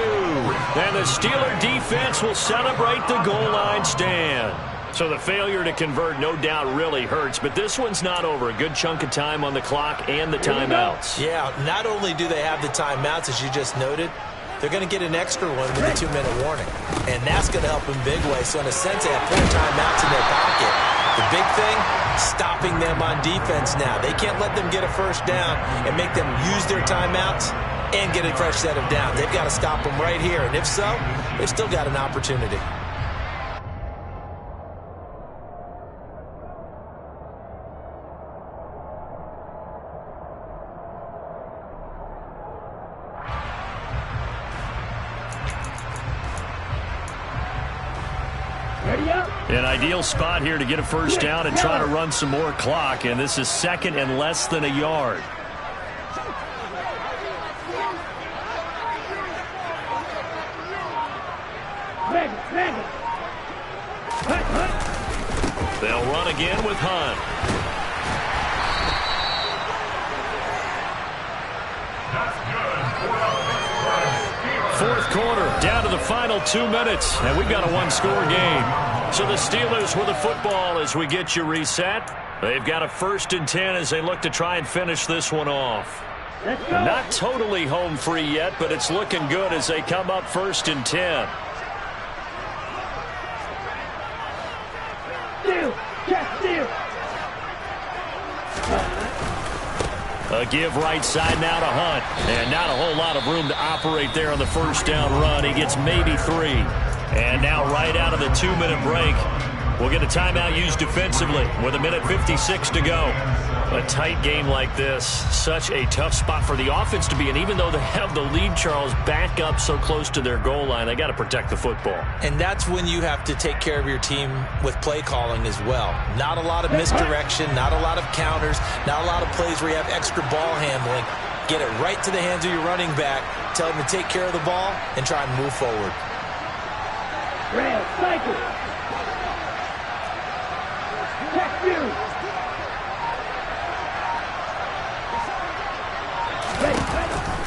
And the Steeler defense will celebrate the goal line stand. So the failure to convert no doubt really hurts, but this one's not over. A good chunk of time on the clock and the timeouts. Yeah, not only do they have the timeouts, as you just noted, they're going to get an extra one with a 2-minute warning. And that's going to help in big way. So in a sense, they have 4 timeouts in their pocket. The big thing, stopping them on defense now. They can't let them get a first down and make them use their timeouts and get a fresh set of downs. They've got to stop them right here. And if so, they've still got an opportunity. An ideal spot here to get a first down and try to run some more clock, and this is 2nd and less than a yard. They'll run again with Hunt. Fourth quarter, down to the final 2 minutes, and we've got a 1-score game. So the Steelers with the football as we get you reset. They've got a 1st and 10 as they look to try and finish this one off. Not totally home free yet, but it's looking good as they come up 1st and 10. A give right side now to Hunt. And not a whole lot of room to operate there on the first down run. He gets maybe 3. And now right out of the 2-minute break, we'll get a timeout used defensively with 1:56 to go. A tight game like this, such a tough spot for the offense to be in. Even though they have the lead, Charles, back up so close to their goal line, they got to protect the football. And that's when you have to take care of your team with play calling as well. Not a lot of misdirection, not a lot of counters, not a lot of plays where you have extra ball handling. Get it right to the hands of your running back, tell him to take care of the ball, and try and move forward. Cycle. Check you.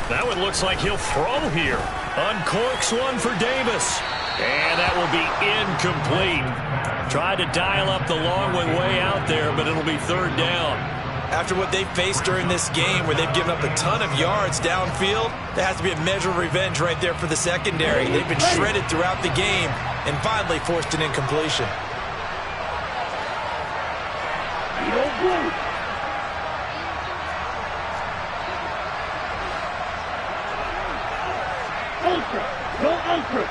That one looks like he'll throw here. Uncorks one for Davis. And that will be incomplete. Tried to dial up the long one way out there, but it'll be 3rd down. After what they've faced during this game where they've given up a ton of yards downfield, there has to be a measure of revenge right there for the secondary. They've been shredded throughout the game and finally forced an incompletion. Ultra. Go ultra.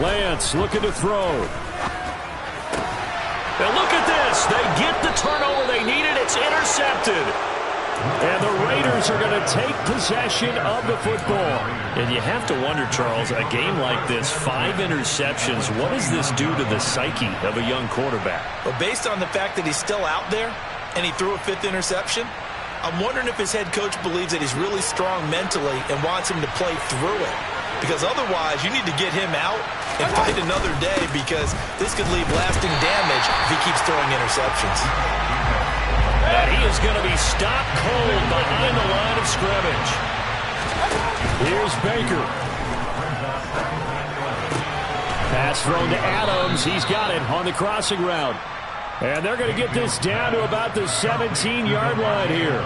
Lance looking to throw. Now look at this. They get the turnover they needed. It's intercepted. And the Raiders are going to take possession of the football. And you have to wonder, Charles, a game like this, 5 interceptions, what does this do to the psyche of a young quarterback? Well, based on the fact that he's still out there and he threw a 5th interception, I'm wondering if his head coach believes that he's really strong mentally and wants him to play through it. Because otherwise, you need to get him out and fight another day, because this could leave lasting damage if he keeps throwing interceptions. And he is going to be stopped cold behind the line of scrimmage. Here's Baker. Pass thrown to Adams. He's got it on the crossing route. And they're going to get this down to about the 17-yard line here.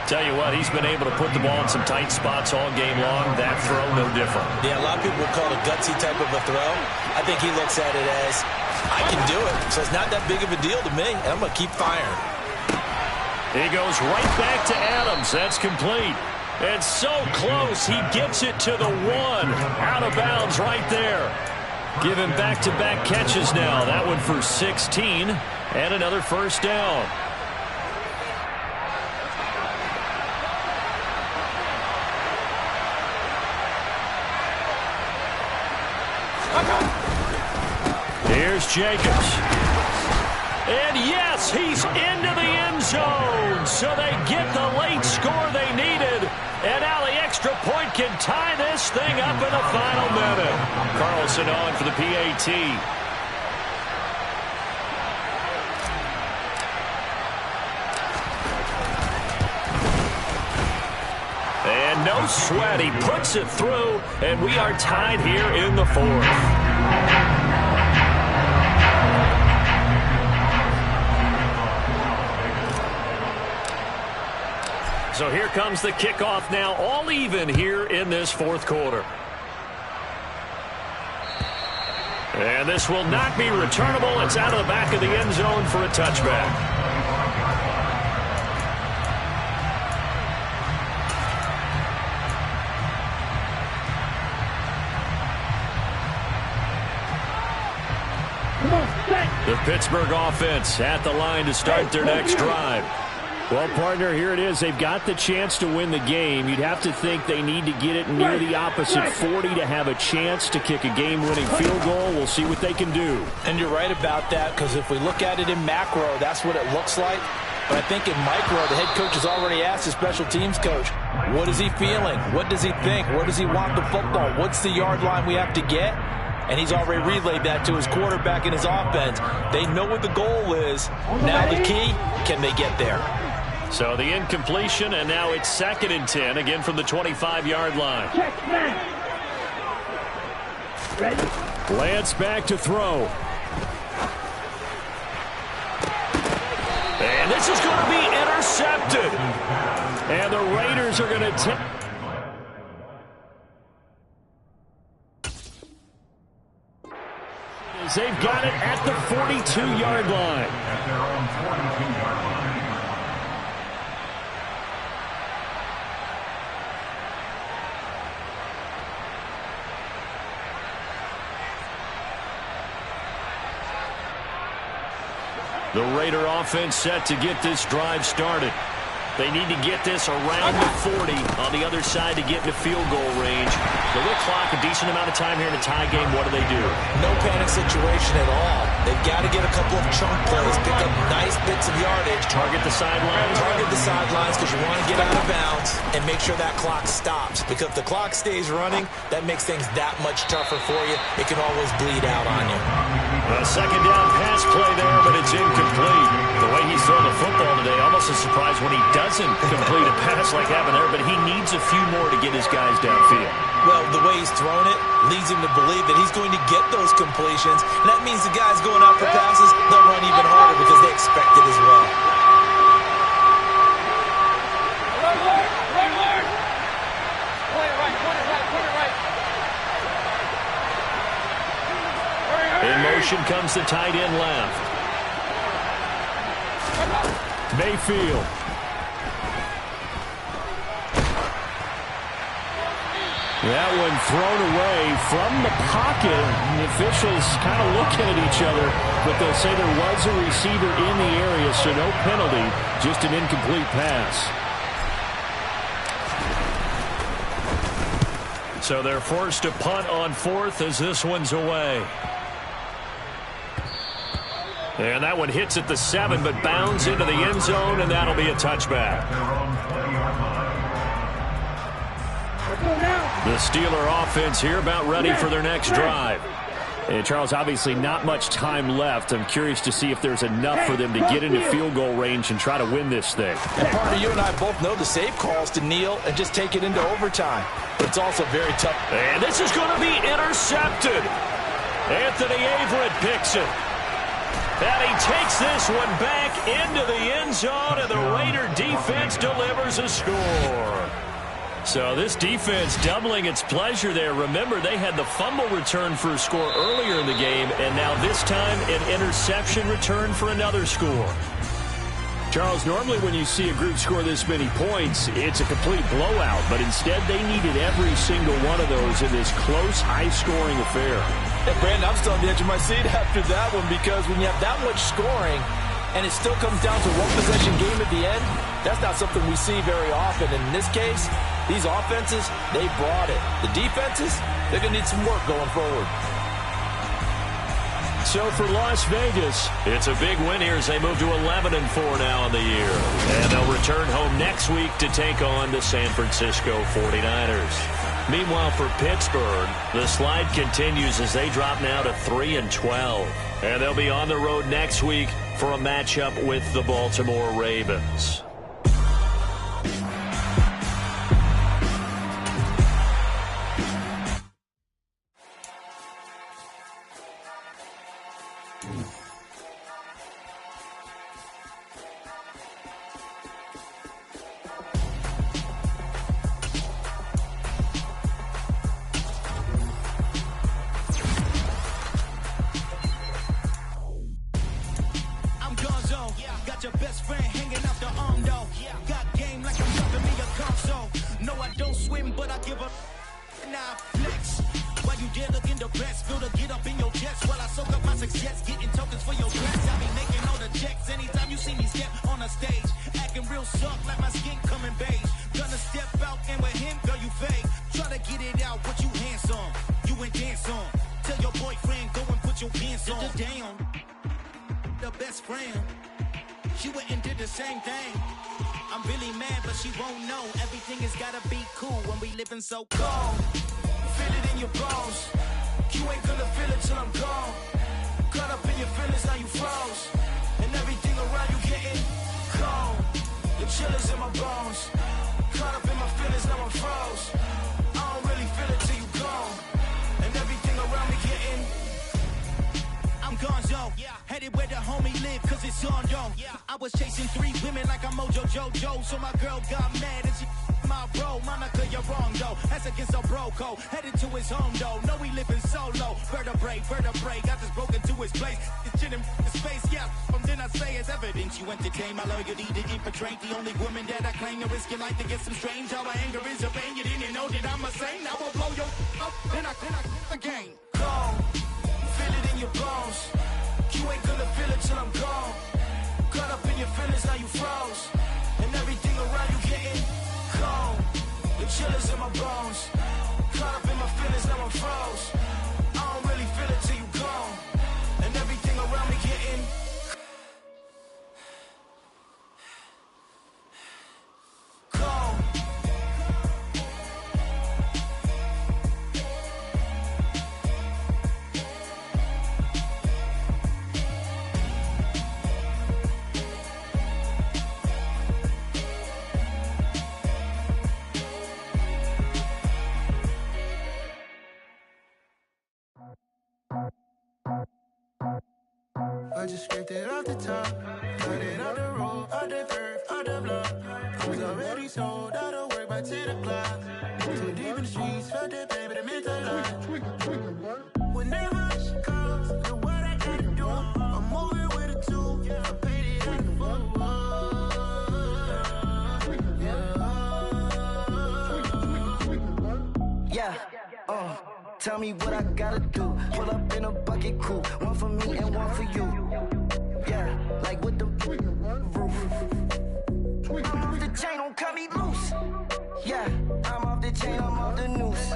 Tell you what, he's been able to put the ball in some tight spots all game long. That throw, no different. Yeah, a lot of people would call it a gutsy type of a throw. I think he looks at it as, I can do it, so it's not that big of a deal to me, and I'm going to keep firing. He goes right back to Adams. That's complete. And so close, he gets it to the 1. Out of bounds right there. Give him back-to-back catches now. That one for 16, and another first down. Here's Jacobs. And yes, he's into the end zone. So they get the late score they needed. And now the extra point can tie this thing up in the final minute. Carlson on for the PAT. And no sweat. He puts it through, and we are tied here in the fourth. So here comes the kickoff now, all even here in this fourth quarter. And this will not be returnable. It's out of the back of the end zone for a touchback. The Pittsburgh offense at the line to start their next drive. Well, partner, here it is. They've got the chance to win the game. You'd have to think they need to get it near the opposite 40 to have a chance to kick a game-winning field goal. We'll see what they can do. And you're right about that, because if we look at it in macro, that's what it looks like. But I think in micro, the head coach has already asked the special teams coach, what is he feeling? What does he think? Where does he want the football? What's the yard line we have to get? And he's already relayed that to his quarterback and his offense. They know what the goal is. Now the key, can they get there? So the incompletion, and now it's 2nd and 10, again from the 25-yard line. Lance back to throw. And this is going to be intercepted. And the Raiders are going to take. They've got it at the 42-yard line. At their own 42-yard line. The Raider offense set to get this drive started. They need to get this around the 40 on the other side to get into field goal range. The little clock, a decent amount of time here in a tie game. What do? No panic situation at all. They've got to get a couple of chunk plays, pick up nice bits of yardage. Target the sidelines. Target the sidelines because you want to get out of bounds and make sure that clock stops. Because if the clock stays running, that makes things that much tougher for you. It can always bleed out on you. A second down pass play there, but it's incomplete. The way he's throwing the football today, almost a surprise when he doesn't complete a pass like happened there, but he needs a few more to get his guys downfield. Well, the way he's thrown it leads him to believe that he's going to get those completions. And that means the guys going out for passes, they'll run even harder because they expect it as well. In motion comes the tight end left. Mayfield. That one thrown away from the pocket. The officials kind of looking at each other, but they'll say there was a receiver in the area, so no penalty, just an incomplete pass. So they're forced to punt on 4th as this one's away. And that one hits at the 7, but bounds into the end zone, and that'll be a touchback. The Steeler offense here about ready for their next drive. And Charles, obviously not much time left. I'm curious to see if there's enough for them to get into field goal range and try to win this thing. And partner, you and I both know the safe calls to kneel and just take it into overtime. But it's also very tough. And this is going to be intercepted. Anthony Averett picks it. And he takes this one back into the end zone, and the Raider defense delivers a score. So this defense doubling its pleasure there. Remember, they had the fumble return for a score earlier in the game, and now this time an interception return for another score. Charles, normally when you see a group score this many points, it's a complete blowout, but instead they needed every single one of those in this close, high-scoring affair. And Brandon, I'm still on the edge of my seat after that one, because when you have that much scoring and it still comes down to one possession game at the end, that's not something we see very often. And in this case, these offenses, they brought it. The defenses, they're going to need some work going forward. so for Las Vegas. It's a big win here as they move to 11-4 now in the year. And they'll return home next week to take on the San Francisco 49ers. Meanwhile, for Pittsburgh, the slide continues as they drop now to 3-12. And they'll be on the road next week for a matchup with the Baltimore Ravens. Your best friend hanging out the arm though. Got game like I'm dropping me a console. No, I don't swim, but I give a now flex. While you there looking the best, feel the get up in your chest. While I soak up my success, getting tokens for your dress. I be making all the checks anytime you see me step on a stage. Acting real soft like my skin coming beige. Gonna step out and with him, girl, you fake. Try to get it out, but you handsome. You ain't dance on. Tell your boyfriend, go and put your pants on. Down. The best friend. She went and did the same thing. I'm really mad, but she won't know. Everything has gotta be cool when we living so cold. Feel it in your bones. You ain't gonna feel it till I'm gone. Caught up in your feelings, now you froze. And everything around you getting cold. The chillers in my bones. Caught up in my feelings, now I'm froze. I don't really feel it till you gone. And everything around me getting I'm gonzo, headed where the homie live, cause it's on though. I was chasing 3 women like I'm Mojo Jojo, so my girl got mad and she my bro. Monica, you're wrong though, that's against a bro code. Headed to his home though, no we living solo. Vertebrae, got this broken to his place. It's in his space, from then I say it's evidence. You entertain my loyalty to infiltrate. The only woman that I claim to risk your life to get some strange. How my anger is a pain, you didn't know that I'm a saint. Now I'll blow your up, then I again. Go. Feel it in your bones. You ain't gonna feel it till I'm gone. Caught up in your feelings, now you froze. And everything around you getting cold. The chillers in my bones. Caught up in my feelings, now I'm froze. I don't really feel it till you gone. And everything around me getting cold. I just scraped it off the top, cut it off the road, off the curve, off the block. I was already sold out of work by 10 o'clock. Too deep in the streets, felt that pain, but it meant a lot. Whenever she calls, know what I gotta do. I'm moving with a 2, I paid it out the fuck. Tell me what I gotta do. Pull up in a bucket crew, one for me and one for you. Yeah, like with the roof. I'm off the chain, don't cut me loose. Yeah, I'm off the chain, I'm off the noose.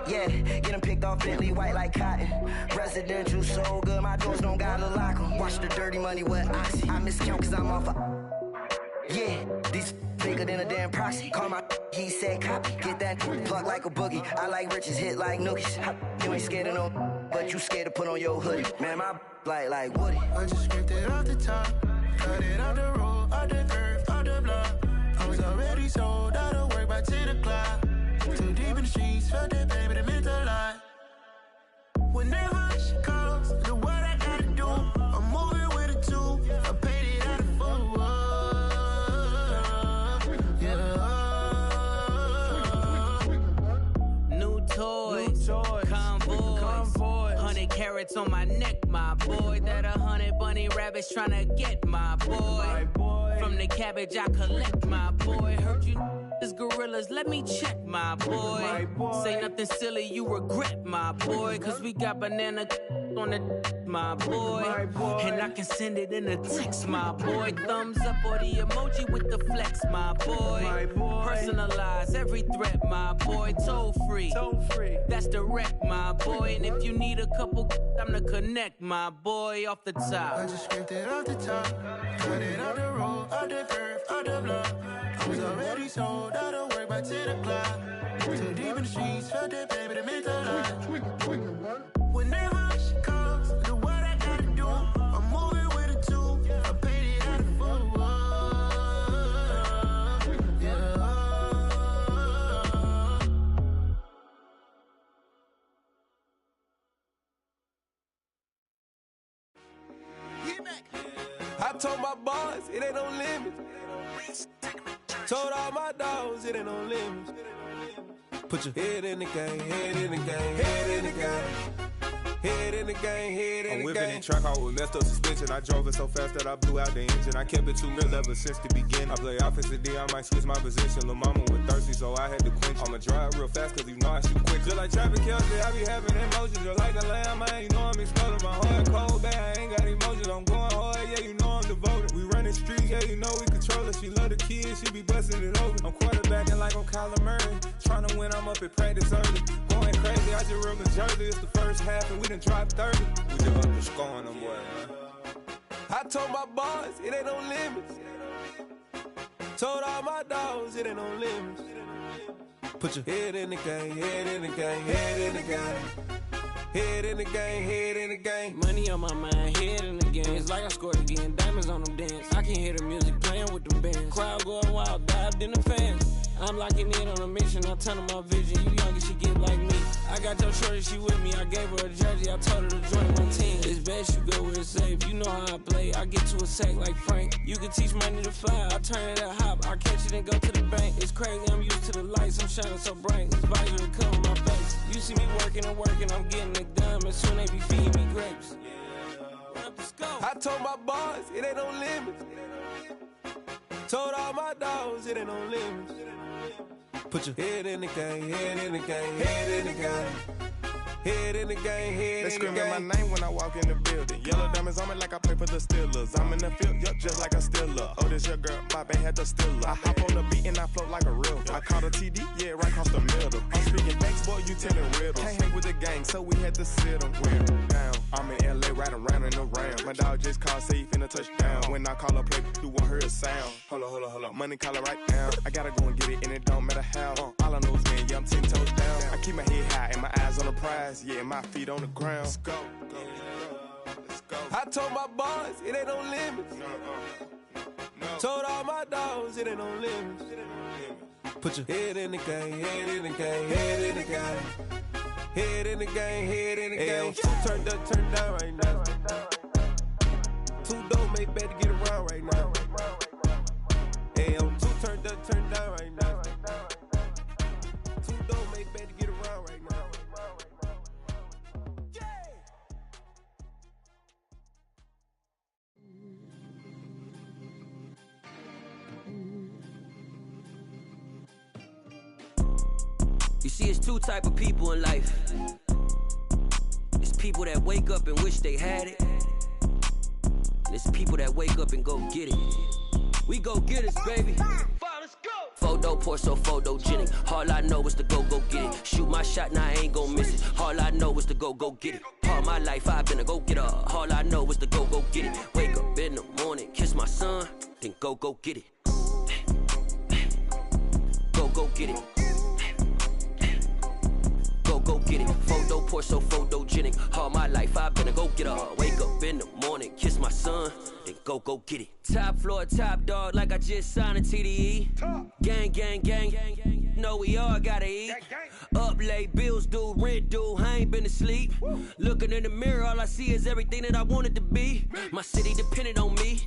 Yeah, getting picked off Bentley white like cotton. Residential so good, my doors don't gotta lock 'em. Watch the dirty money with Oxy. I miscount cause I'm off yeah, these bigger than a damn proxy. Call my he said copy. Get that plug like a boogie. I like riches, hit like nookies. You ain't scared of no, but you scared to put on your hoodie. Man, my like Woody. I just scraped it off the top, cut it off the road, off the curve, off the block. I was already sold out of work by 10 o'clock. Too deep in the streets, felt that pain, but it meant a lot. Whenever she calls, know what I gotta do. I'm moving with a 2, I paid it out of full. Toys, convoys, 100 carats on my neck, my boy. That 100 bunny rabbits tryna get my boy. From the cabbage I collect, my boy. Heard you This gorillas, let me check, my boy. Say nothing silly, you regret, my boy. Cause we got banana on the my boy. And I can send it in a text, my boy. Thumbs up or the emoji with the flex, my boy. Personalize every threat, my boy. Toll free. That's direct, my boy. And if you need a couple, I'm the connect, my boy, off the top. I just scraped it off the top. Cut it off the road, off the curve, off the block. I was already sold out of work by 10 o'clock. Too deep in the streets, felt that baby, the mental lie. When that hush comes, do what I gotta do. I'm moving with a two. I paid it out of full. Yeah. I told my boys, it ain't no limits. Told all my dogs, it ain't no limits. Put your head in the game, head in the game, head in the game. Head in the game, head in the game. I'm whipping the track out with messed up suspension. I drove it so fast that I blew out the engine. I kept it too real ever since the beginning. I play offensive D, I might switch my position. Lil' mama was thirsty, so I had to quench. I'ma drive real fast, cause you know I shoot quick. Just like traffic Kelsey, I be having emotions. Just like a lamb, I ain't know I'm exploding. My heart cold, bad, I ain't got emotions. I'm going hard, yeah, you know I'm devoted. We running streets, yeah, you know we control it. She love the kids, she be busting it over. I'm quarterbacking like I'm Kyler Murray. Trying to win, I'm up at practice early. Going crazy, I just real the jersey. It's the first half and we done dropped 30. We just up to scoring them, boy, man. I told my boys, it ain't no limits. Told all my dogs, it ain't no limits. Put your head in the game, head in the game, head in the game. Head in the game, head in the game. Money on my mind, head in the game. It's like I scored again, diamonds on them dance. I can hear the music playing with the bands. Crowd going wild, dived in the fans. I'm locking in on a mission, I'm turning my vision. You young and she get like me. I got your shorty, she with me. I gave her a jersey, I told her to join my team. It's best you go where it's safe. You know how I play, I get to a sack like Frank. You can teach money to fly, I turn it at hop. I catch it and go to the bank. It's crazy, I'm used to the lights, I'm shining so bright. This visor will come in my face. You see me working and working, I'm getting it done. And soon they be feeding me grapes. I told my boys, it ain't no limits. Told all my dogs, it ain't no limits. Put your head in the game, head in the game, head in the game. Head in the game, head in the game. They screaming my name when I walk in the building. Yellow diamonds on me like I play for the Steelers. I'm in the field, yup, just like a Steeler. Oh, this your girl, my band had the Steeler. I hop on the beat and I float like a real. I caught a TD, yeah, right across the middle. I'm speaking facts, boy, you telling riddles. Can't hang with the gang, so we had to sit them down. I'm in LA, riding around in the Ram. My dog just called, say he finna touchdown. When I call a play, you won't hear a sound. Hold up, money call it right now. I gotta go and get it, and it don't matter how. All I know is, man, yeah, I'm 10 toes down. I keep my head high and my eyes on the prize. Yeah, my feet on the ground. Let's go. Let's go. I told my boys, it ain't no limits. Told all my dogs, it ain't no limits. Put your head in the game, head in the game, head in the game. Head in the game, head in the game. Turned up, turned down right now. Two dope make better get around right now. Hey, I'm two turned up, turned down right now. Two dope make better get around right now. You see, it's two type of people in life. It's people that wake up and wish they had it. And it's people that wake up and go get it. We go get it, baby. Photo poor, so photogenic. All I know is to go get it. Shoot my shot, now I ain't gon' miss it. All I know is to go get it. All my life I've been a go-getter. All I know is to go get it. Wake up in the morning, kiss my son, then go get it. Go get it. Go get it. Photo poor, so photogenic. All my life I've been a go-getter. Wake up in the morning, kiss my son, then go get it. Top floor, top dog, like I just signed a TDE. Gang, gang, gang. Know we all gotta eat. Up late, bills due, rent due, I ain't been asleep. Looking in the mirror, all I see is everything that I wanted to be. My city depended on me.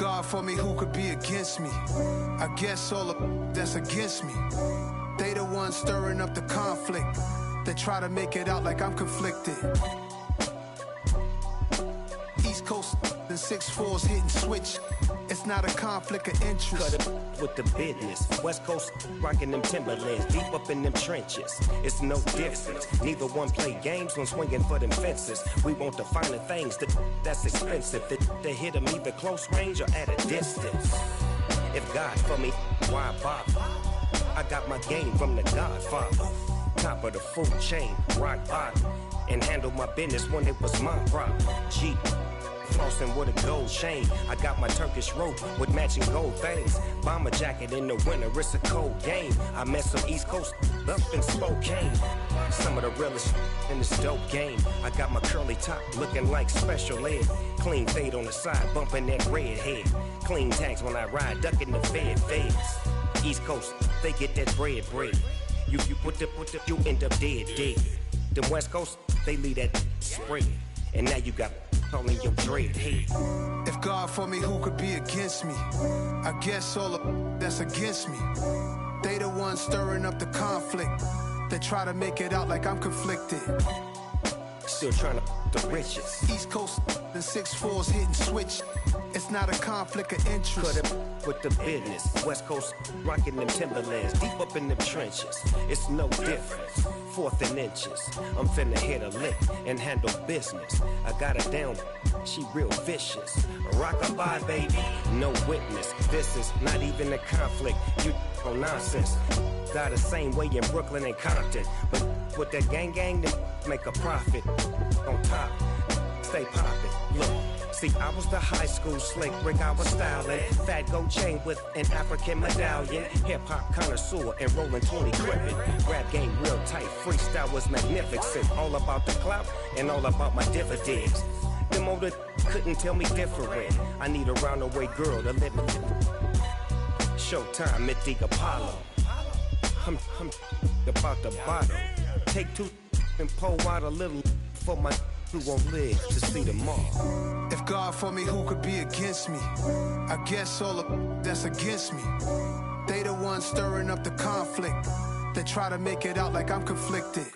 God for me, who could be against me? I guess all of that's against me. They the ones stirring up the conflict. They try to make it out like I'm conflicted. East Coast and 6'4's hitting switch. It's not a conflict of interest. Cut it with the business. West Coast rocking them Timberlands, deep up in them trenches. It's no difference. Neither one play games when swinging for them fences. We want the finer things that's expensive. They hit them either close range or at a distance. If God for me, why bother? I got my game from the Godfather. Top of the food chain, rock bottom. And handle my business when it was my problem. G. Flossing with a gold chain. I got my Turkish rope with matching gold things. Bomber jacket in the winter, it's a cold game. I met some East Coast up in Spokane. Some of the realest in this dope game. I got my curly top looking like special ed. Clean fade on the side, bumping that red head. Clean tags when I ride, ducking the feds. East Coast, they get that bread. You you end up dead. The West Coast, they leave that spread. And now you got calling your dread head. If God for me, who could be against me? I guess all of that's against me. They the ones stirring up the conflict. They try to make it out like I'm conflicted. Still trying to the riches. East Coast and 6'4's hitting switch. It's not a conflict of interest. Cut it with the business. West Coast rocking them Timberlands, deep up in them trenches. It's no difference. 4th and inches. I'm finna hit a lick and handle business. I got her down, she real vicious. Rock-a-bye, baby, no witness. This is not even a conflict. You on nonsense. Got the same way in Brooklyn and Compton. But with that gang, then make a profit. On top, stay poppin'. Look. See, I was the high school slick Rick, I was styling. Fat gold chain with an African medallion. Hip-hop connoisseur and rolling 20 gripping. Rap game real tight, freestyle was magnificent. All about the clout and all about my dividends. Them older couldn't tell me different. I need a roundaway girl to live in. Showtime at the Apollo. I'm about the bottom. Take 2 and pull out a little for my who won't live to see tomorrow. If God for me, who could be against me? I guess all of that's against me. They the ones stirring up the conflict. They try to make it out like I'm conflicted.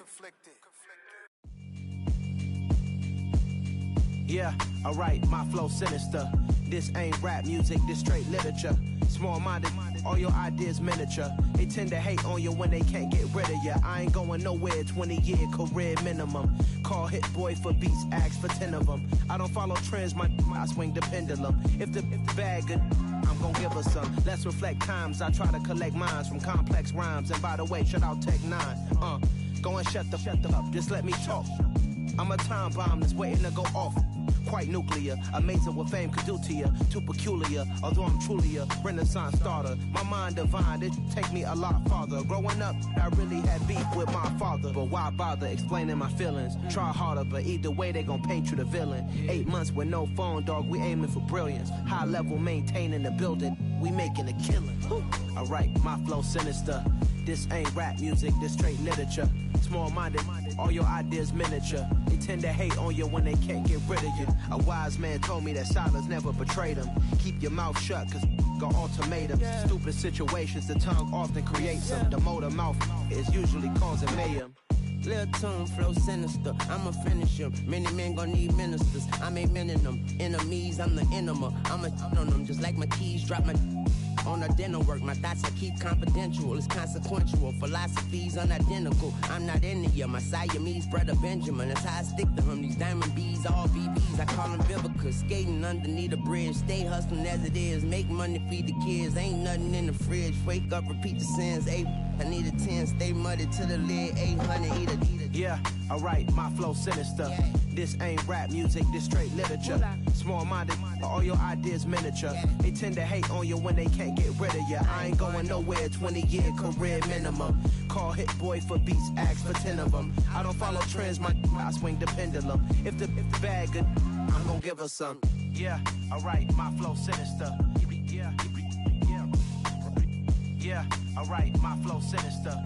Yeah, alright, my flow sinister. This ain't rap music, this straight literature. Small-minded, all your ideas miniature. They tend to hate on you when they can't get rid of you. I ain't going nowhere, 20-year career minimum. Call Hit Boy for beats, ask for 10 of them. I don't follow trends, I swing the pendulum. If the bag good, I'm gon' give her some. Let's reflect times, I try to collect minds from complex rhymes. And by the way, shout out Tech 9. Go and shut the up, just let me talk. I'm a time bomb that's waiting to go off. Quite nuclear, amazing what fame could do to you. Too peculiar, although I'm truly a renaissance starter. My mind divine, it take me a lot farther. Growing up, I really had beef with my father. But why bother explaining my feelings? Try harder, but either way they gon' paint you the villain. 8 months with no phone, dog, we aiming for brilliance. High level maintaining the building, we making a killing. Alright, my flow sinister. This ain't rap music, this straight literature. Small-minded, all your ideas miniature. They tend to hate on you when they can't get rid of you. A wise man told me that silence never betrayed him. Keep your mouth shut, cause got ultimatums. Stupid situations, the tongue often creates them. The motor mouth is usually causing mayhem. Lil' tune, flow sinister, I'ma finish him. Many men gon' need ministers, I'm a men in them. Enemies, I'm the enema, I'm on them. Just like my keys, drop my on a dinner work. My thoughts I keep confidential, it's consequential. Philosophies unidentical, I'm not in it yet. My Siamese brother Benjamin, that's how I stick to him. These diamond bees, all BBs, I call them Vivica. Skating underneath a bridge, stay hustling as it is. Make money, feed the kids, ain't nothing in the fridge. Wake up, repeat the sins, I need a 10, stay muddy to the lid, 800, eat it. Yeah, alright, my flow sinister. This ain't rap music, this straight literature. Small-minded, all your ideas miniature. They tend to hate on you when they can't get rid of you. I ain't going nowhere, 20-year career minimum. Call Hit Boy for beats, ask for 10 of them. I don't follow trends, I swing the pendulum. If the bag good, I'm gon' give her some. Yeah, alright, my flow sinister. Yeah, alright, my flow sinister.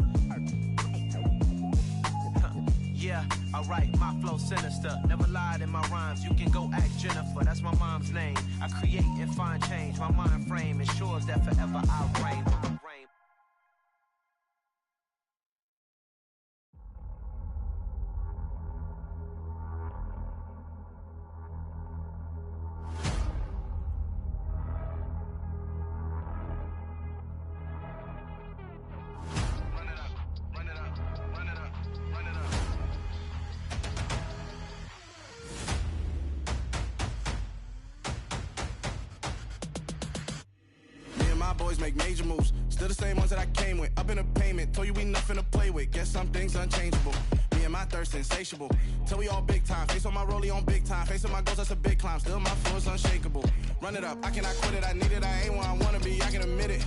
Yeah, alright, my flow sinister. Never lied in my rhymes, you can go ask Jennifer, that's my mom's name. I create and find change. My mind frame ensures that forever I reign. Boys make major moves, still the same ones that I came with. Up in a payment, told you we nothing to play with. Guess some things unchangeable. Me and my thirst insatiable. Till we all big time. Face on my rollie on big time. Face on my goals, that's a big climb. Still my flow is unshakable. Run it up, I cannot quit it. I need it, I ain't where I wanna be. I can admit it.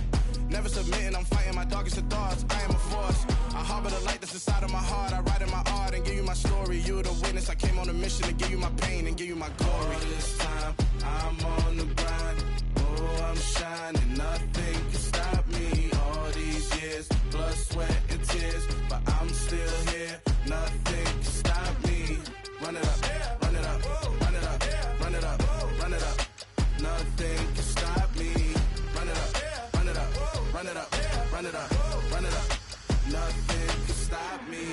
Never submitting, I'm fighting my darkest of thoughts. I am a force. I harbor the light that's inside of my heart. I write in my art and give you my story. You the witness. I came on a mission to give you my pain and give you my glory. All this time, I'm on the grind. Oh, I'm shining, nothing can stop me. All these years, blood, sweat, and tears, but I'm still here. Nothing can stop me. Run it up, run it up, run it up, run it up, run it up. Nothing can stop me. Run it up, run it up, run it up, run it up, run it up. Nothing can stop me.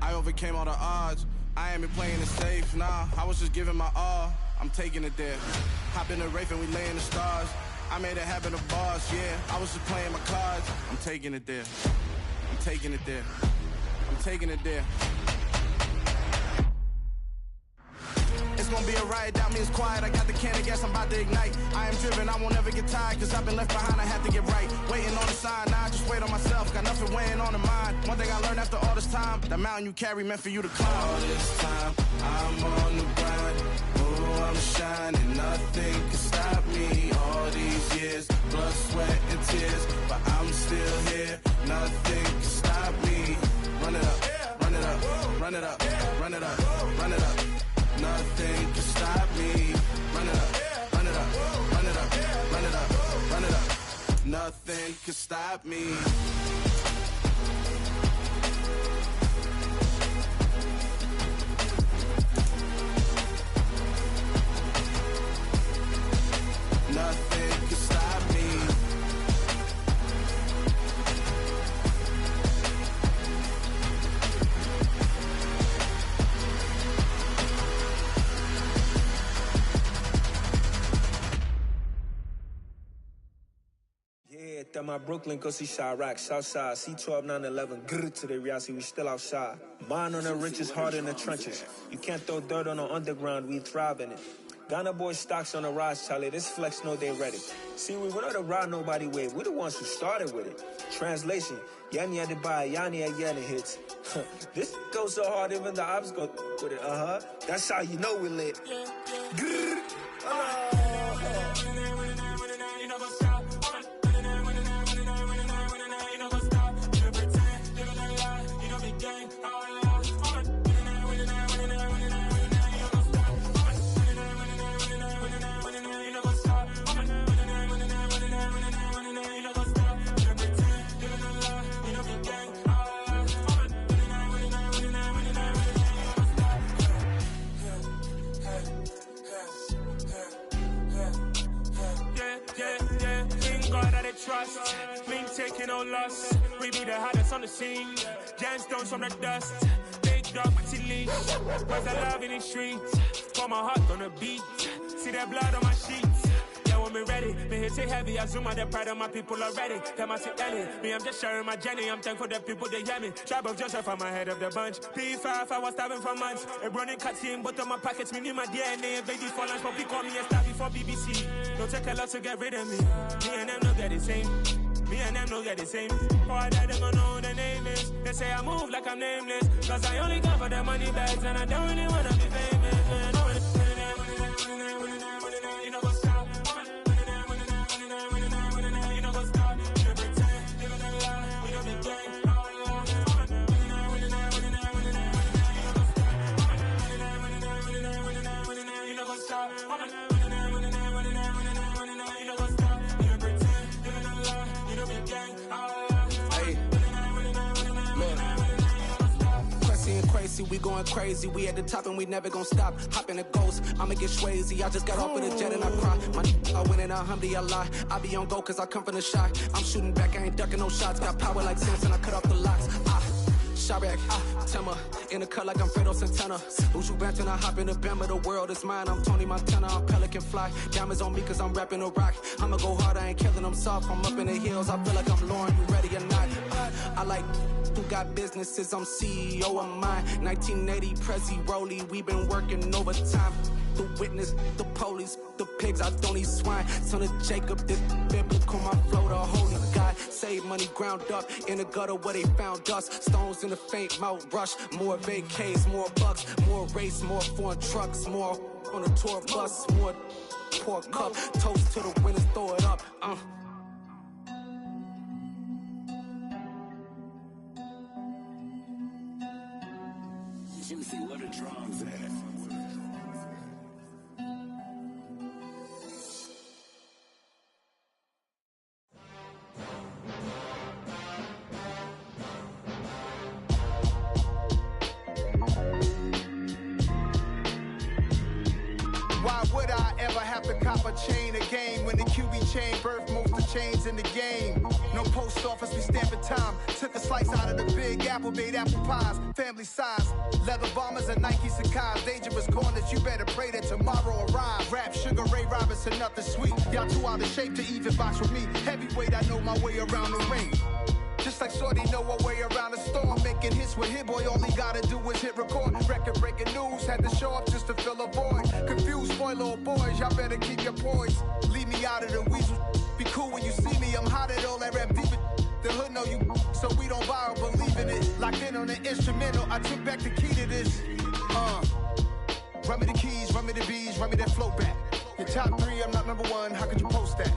I overcame all the odds. I ain't been playing it safe, nah. I was just giving my all. I'm taking it there. Hop in the Wraith and we lay in the stars. I made it happen to bars, yeah. I was just playing my cards. I'm taking it there. I'm taking it there. I'm taking it there. It's gonna be a riot, doubt me it's quiet. I got the can of gas, I'm about to ignite. I am driven, I won't ever get tired, cause I've been left behind, I have to get right. Waiting on the sign, now I just wait on myself. Got nothing weighing on the mind. One thing I learned after all this time, that mountain you carry meant for you to climb. All this time, I'm on the grind. Oh, I'm shining, nothing can stop me. All these years, blood, sweat, and tears, but I'm still here. Nothing can stop me. Run it up, run it up, run it up, run it up, run it up. Nothing can stop me. Run it up, run it up, run it up, run it up, run it up. Nothing can stop me. Nothing can stop me. Yeah, that my Brooklyn, go see Chirac, Southside, C12, 911, grrr to the reality, we still outside. Mine on the riches, hard in the trenches. You can't throw dirt on the underground, we thrive in it. Ghana boys stocks on the rise, Charlie, this flex know they ready. See, we were not to ride nobody with, we the ones who started with it. Translation, Yanni had to buy, Yanni had Yanni hits. This goes so hard, even the ops go with it, That's how you know we lit. Grrr, trust, me taking no loss. We be the hottest on the scene. Gemstones from the dust. Big dog with leash. Where's the love in the streets? Pour my heart on the beat. See that blood on my sheets. Yeah, when we ready, me hit it heavy. I zoom out the pride of my people already. Them I see Ellie. Me, I'm just sharing my journey. I'm thankful that people they hear me. Tribe of Joseph, I'm ahead of the bunch. P5, I was starving for months. A running cutscene, but on my pockets, me need my DNA. Baby for lunch, but call me a star before BBC. Don't take a lot to get rid of me. Me and them don't get the same. Me and them don't get the same. Boy, that them don't know who the name is. They say I move like I'm nameless. Cause I only come for the money bags and I don't really wanna be famous, man. You know what's up? You know what's up? You pretend, living a lie. We don't be gang. You know what's up? We we going crazy. We at the top and we never gonna stop. Hop in a ghost, I'ma get swayzy. I just got off with a jet and I cry. I win in a Humvee, I lie. I be on go cause I come from the shot. I'm shooting back, I ain't ducking no shots. Got power like Samson, I cut off the locks. Chirac, Timmer, in the cut like I'm Fredo Santana. Who's you benching? I hop in the Bama, the world is mine. I'm Tony Montana, I'm Pelican Fly. Diamonds on me cause I'm rapping a rock. I'ma go hard, I ain't killing them soft. I'm up in the hills, I feel like I'm Lauren, you ready or not? I like who got businesses, I'm CEO of mine. 1980, Prezi Rolly, we been working overtime. The witness, the police, the pigs, I don't eat swine. Son of Jacob, this biblical, my flow, the holy God. Save money ground up in the gutter where they found us. Stones in the faint mouth rush. More vacays, more bucks, more race, more foreign trucks, more on a tour bus, more pour cup. Toast to the winners, throw it up. Juicy, where the drums at? Why would I ever have to cop a chain a game when the QB chain birthed most of chains in the game? No post office, we stamping time. Took a slice out of the big apple, made apple pies, family size. Leather bombers and Nike Sacai's. Dangerous corners, you better pray that tomorrow arrives. Rap, Sugar Ray Robinson, nothing sweet. Y'all too out of shape to even box with me. Heavyweight, I know my way around the ring. Just like Shorty know her way around the storm. Making hits with Hit Boy, all he gotta do is hit record. Record breaking news, had to show up just to fill a void. Confused, spoil little boys, y'all better keep your poise. Leave me out of the weasel. Be cool when you see me, I'm hot at all that rap deep. The hood know you, so we don't borrow, believe in it. Locked in on the instrumental, I took back the key to this. Run me the keys, run me the bees, run me that flow back. Your top three, I'm not number one, how could you post that?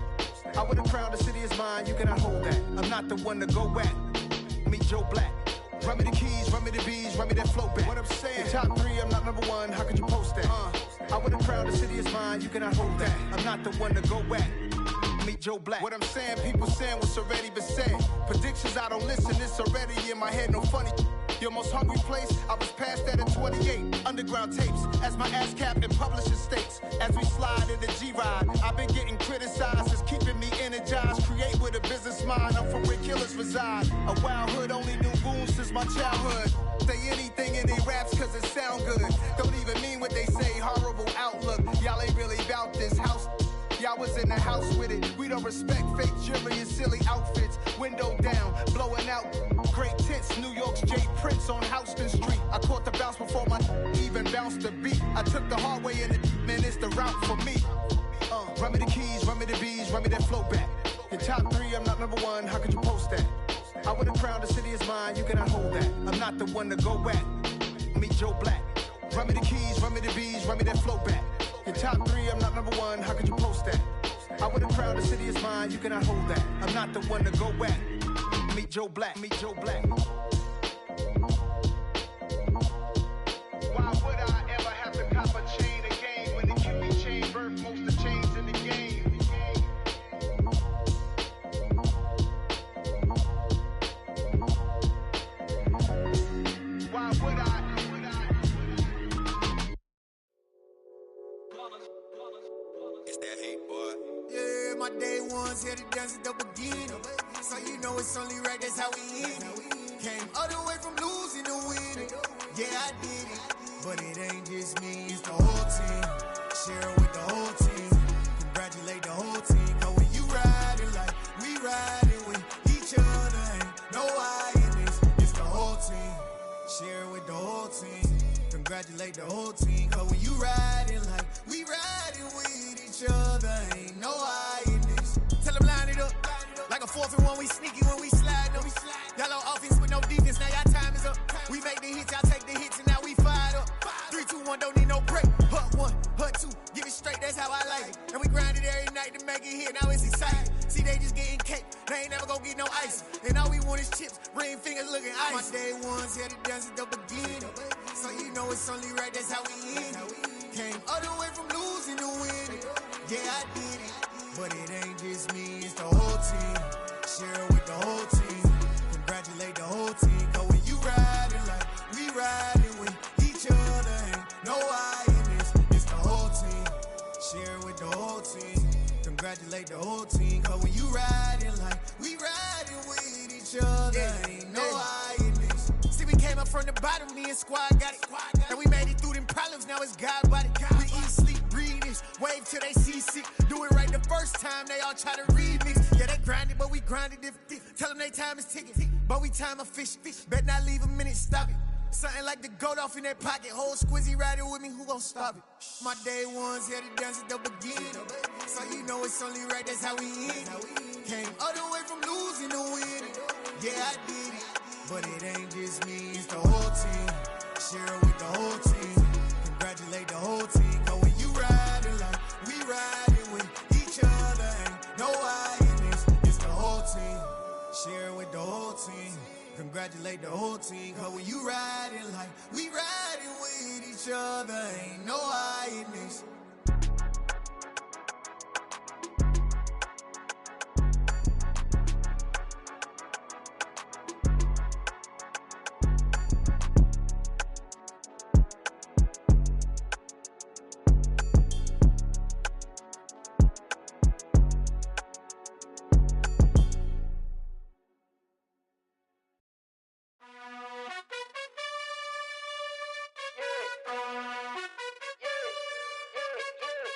I would've crowned the city is mine, you cannot hold that. I'm not the one to go back. Meet Joe Black. Run me the keys, run me the bees, run me that flow back. What I'm saying, your top three, I'm not number one, how could you post that? I would've crowned the city is mine, you cannot hold that. I'm not the one to go back. Meet Joe Black. What I'm saying, people saying what's already been said. Predictions, I don't listen, it's already in my head, no funny. Your most hungry place, I was past that at 28. Underground tapes, as my ass cap in publishing states. As we slide in the G-Ride, I've been getting criticized, it's keeping me energized. Create with a business mind, I'm from where killers reside. A wild hood, only knew goons since my childhood. Say anything in their raps cause it sound good. Don't even mean what they say, horrible outlook. Y'all ain't really about this house. Y'all was in the house with it. We don't respect fake jewelry and silly outfits. Window down, blowing out. Great tits, New York's J. Prince on Houston Street. I caught the bounce before my even bounced the beat. I took the hard way in it, man, it's the route for me. Run me the keys, run me the bees, run me that flow back. Your top three, I'm not number one, how could you post that? I would've crowned the city is mine, you cannot hold that. I'm not the one to go back. Meet Joe Black. Run me the keys, run me the bees, run me that flow back. Your top three, I'm not number one, how could you post that? I would've crowned the city is mine, you cannot hold that. I'm not the one to go back. Meet Joe Black, meet Joe Black. Why would I ever have to cop a chain a game when the QB chain birthed most of chains in the game? Why would I? It's that hate, boy. Yeah, my day ones here to dance at the beginning. So you know it's only right, that's how we eat it. Came all the way from losing to winning. Yeah, I did it. But it ain't just me, it's the whole team. Share it with the whole team. Congratulate the whole team. Cause when you riding like we riding with each other, ain't no I in this. It's the whole team. Share it with the whole team. Congratulate the whole team. Cause when you riding like we riding with each other, ain't no I in this. Tell them line it up. Like a 4th and 1, we sneaky when we slide them. Y'all on offense with no defense, now y'all time is up. We make the hits, y'all take the hits, and now we fired up. 3, 2, 1, don't need no break. Hut 1, hut 2, give it straight, that's how I like it. And we grind it every night to make it hit, now it's exciting. See, they just getting cake, they ain't never gonna get no ice. And all we want is chips, ring fingers looking ice. My day ones here to dance at the beginning. So you know it's only right, that's how we end it. Came all the way from losing to winning. Yeah, I did it. But it ain't just me, it's the whole team. Share it with the whole team. Congratulate the whole team. Cause when you riding like we riding with and squad got it. And we made it through them problems, now it's God body. We eat, sleep, breathe this, wave till they see sick. Do it right the first time, they all try to remix. Yeah, they grinded, but we grinded different. Tell them they time is ticking, but we time a fish. Bet not leave a minute, stop it. Something like the goat off in that pocket. Whole squizzy riding with me, who gon' stop it? My day ones here to dance at the beginning. So you know it's only right, that's how we end. Came all the way from losing to winning. Yeah, I did it. But it ain't just me, it's the whole team. Share it with the whole team. Congratulate the whole team. Cause when you riding like we riding with each other, ain't no I in this. It's the whole team. Share it with the whole team. Congratulate the whole team. Cause when you riding like we riding with each other, ain't no I in this.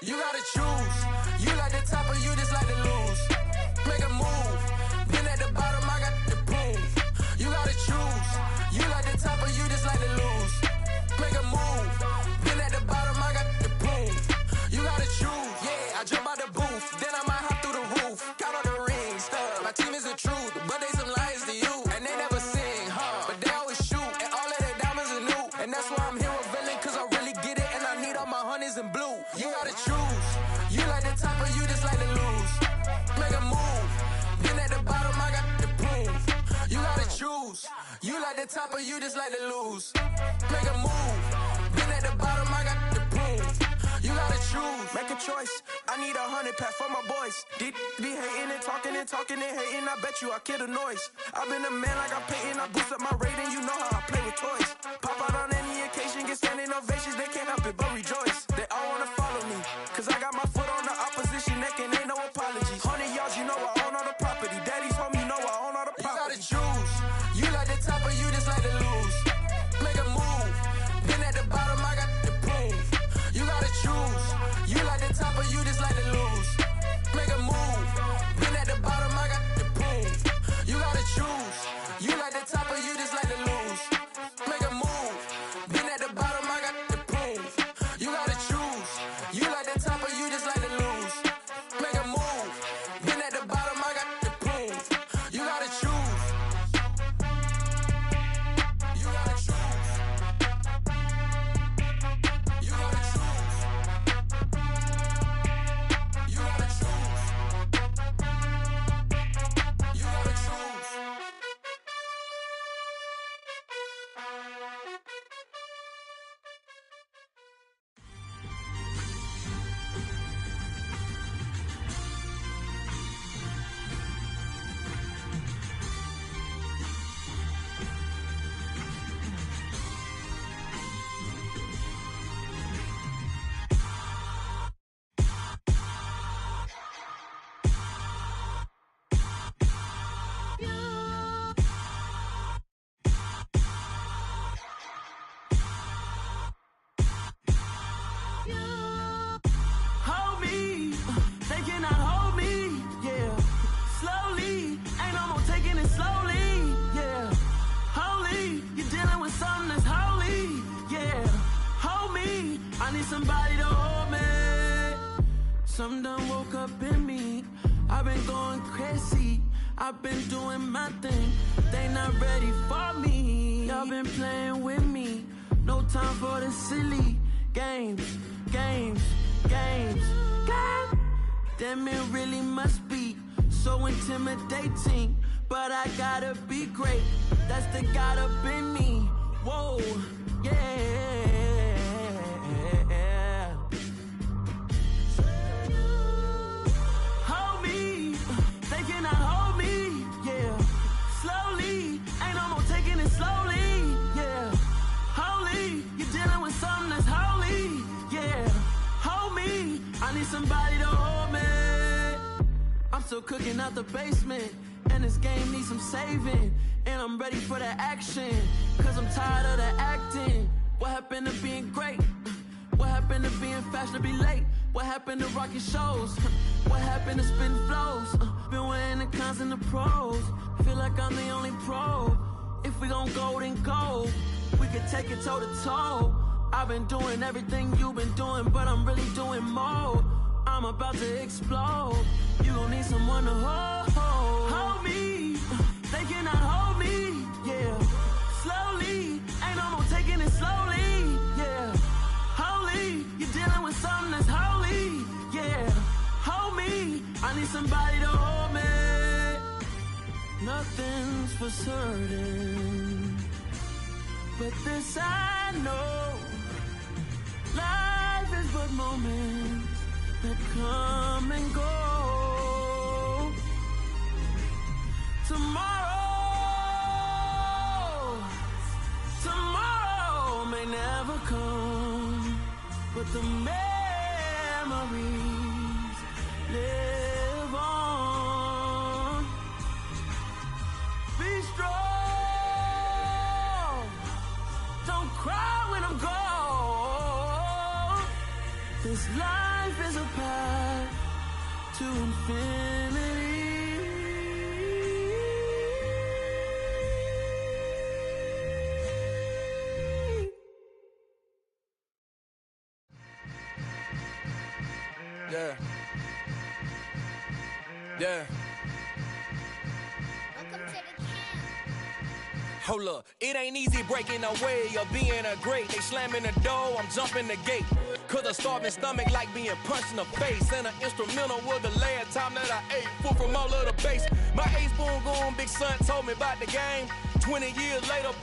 You gotta choose. You like the top or you just like to lose. Make a move. Been at the bottom, I got the proof. You gotta choose. You like the top or you just like to lose. Make a move. Been at the bottom, I got the proof. You gotta choose. Yeah, I jump out the booth. Then I might hop through the roof. Count all the rings. My team is the truth, but they some liars to you. And they never sing, but they always shoot. And all of their diamonds are new. And that's why I'm here with villain, cause I really get it. And I need all my honeys in blue. You gotta choose. You like the top or you just like to lose. Make a move. Been at the bottom, I got the proof. You gotta choose. You like the top or you just like to lose. Make a move. Been at the bottom, I got the proof. You gotta choose. Make a choice. I need 100 pack for my boys. Be hating and talking and hating. I bet you I kill the noise. I've been a man like I'm Peyton. I boost up my rating. You know how I play with toys. Pop out on any occasion, get standing ovations. They can't help it but rejoice. They all wanna follow me, cause I got my foot on the opposition neck and ain't no apologies. 100 yards, you know I own all the property. Daddy's home, you know I own all the property. You gotta choose. You like the top or you just like to lose. Make a move. Been at the bottom, I got the proof. You gotta choose. You like the top or you just like to lose. Make a move. Been at the bottom, I got the proof. You gotta choose. You like the top or you just like to lose. Make a move. Been at the bottom, I got the proof. You gotta choose. You like the top or you just like to lose. Make a move. Been at the bottom, I got the proof. You gotta choose. You gotta choose. You gotta choose. You gotta choose. You gotta choose. Hold me, they cannot hold me, yeah. Slowly, ain't no more taking it slowly, yeah. Holy, you're dealing with something that's holy, yeah. Hold me, I need somebody to hold me. Something done woke up in me, I've been going crazy. I've been doing my thing, they not ready for me. Y'all been playing with me, no time for the silly games. Damn, it really must be so intimidating. But I gotta be great, that's the God up in me. Whoa, yeah. Hold me, they cannot hold me, yeah. Slowly, ain't no more taking it slowly, yeah. Holy, you're dealing with something that's holy, yeah. Hold me, I need somebody to hold me. I'm still cooking out the basement, and this game needs some saving. And I'm ready for the action. Cause I'm tired of the acting. What happened to being great? What happened to being fashionably late? What happened to rocking shows? What happened to spitting flows? Been weighing the cons and the pros. Feel like I'm the only pro. If we gon' go, then go. We can take it toe to toe. I've been doing everything you've been doing, but I'm really doing more. I'm about to explode. You gon' need someone to hold me. They cannot hold me, yeah. Slowly, ain't no more taking it slowly, yeah. Holy, you're dealing with something that's holy, yeah. Hold me, I need somebody to hold me. Nothing's for certain, but this I know. Life is but moments that come and go. Tomorrow may never come, but the memories live on. Be strong, don't cry when I'm gone. This life is a path to infinity. Yeah. Yeah. Hold up, it ain't easy breaking away or being a great. They slamming the door, I'm jumping the gate. Cause a starving stomach like being punched in the face. And an instrumental was the last time that I ate. Full from all of the bass. My ace spoon going, big son told me about the game. 20 years later,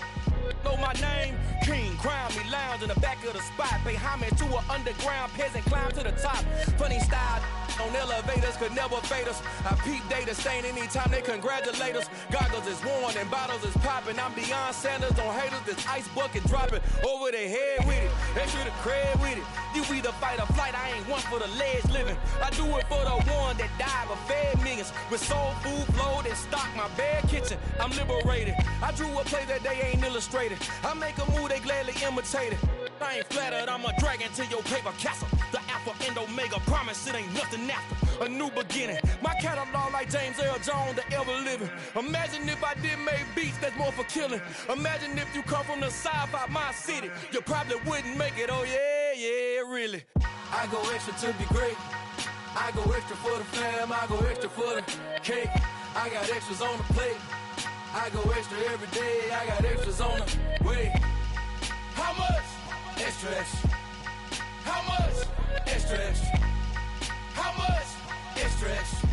know my name. King, crown me, lounge in the back of the spot. Pay homage to an underground peasant, climb to the top. Funny style on elevators could never fade us. I peep data stain anytime they congratulate us. Goggles is worn and bottles is popping. I'm beyond Sanders on haters, this ice bucket dropping over their head with it. Extra the cred with it. You either fight or flight, I ain't one for the ledge living. I do it for the one that died but fed millions. With soul food flowed and stocked my bad kitchen. I'm liberated. I drew a play that they ain't illustrated. I make a move, they gladly imitate it. I ain't flattered, I'm a dragon to your paper castle. The Alpha and Omega, promise it ain't nothing after. A new beginning. My catalog like James Earl Jones, the ever living. Imagine if I did make beats that's more for killing. Imagine if you come from the sci-fi, my city. You probably wouldn't make it, oh yeah, yeah, really. I go extra to be great. I go extra for the fam, I go extra for the cake. I got extras on the plate. I go extra every day, I got extras on the way. How much? Extra, extra. How much? Extra, extra. How much? Extra, extra.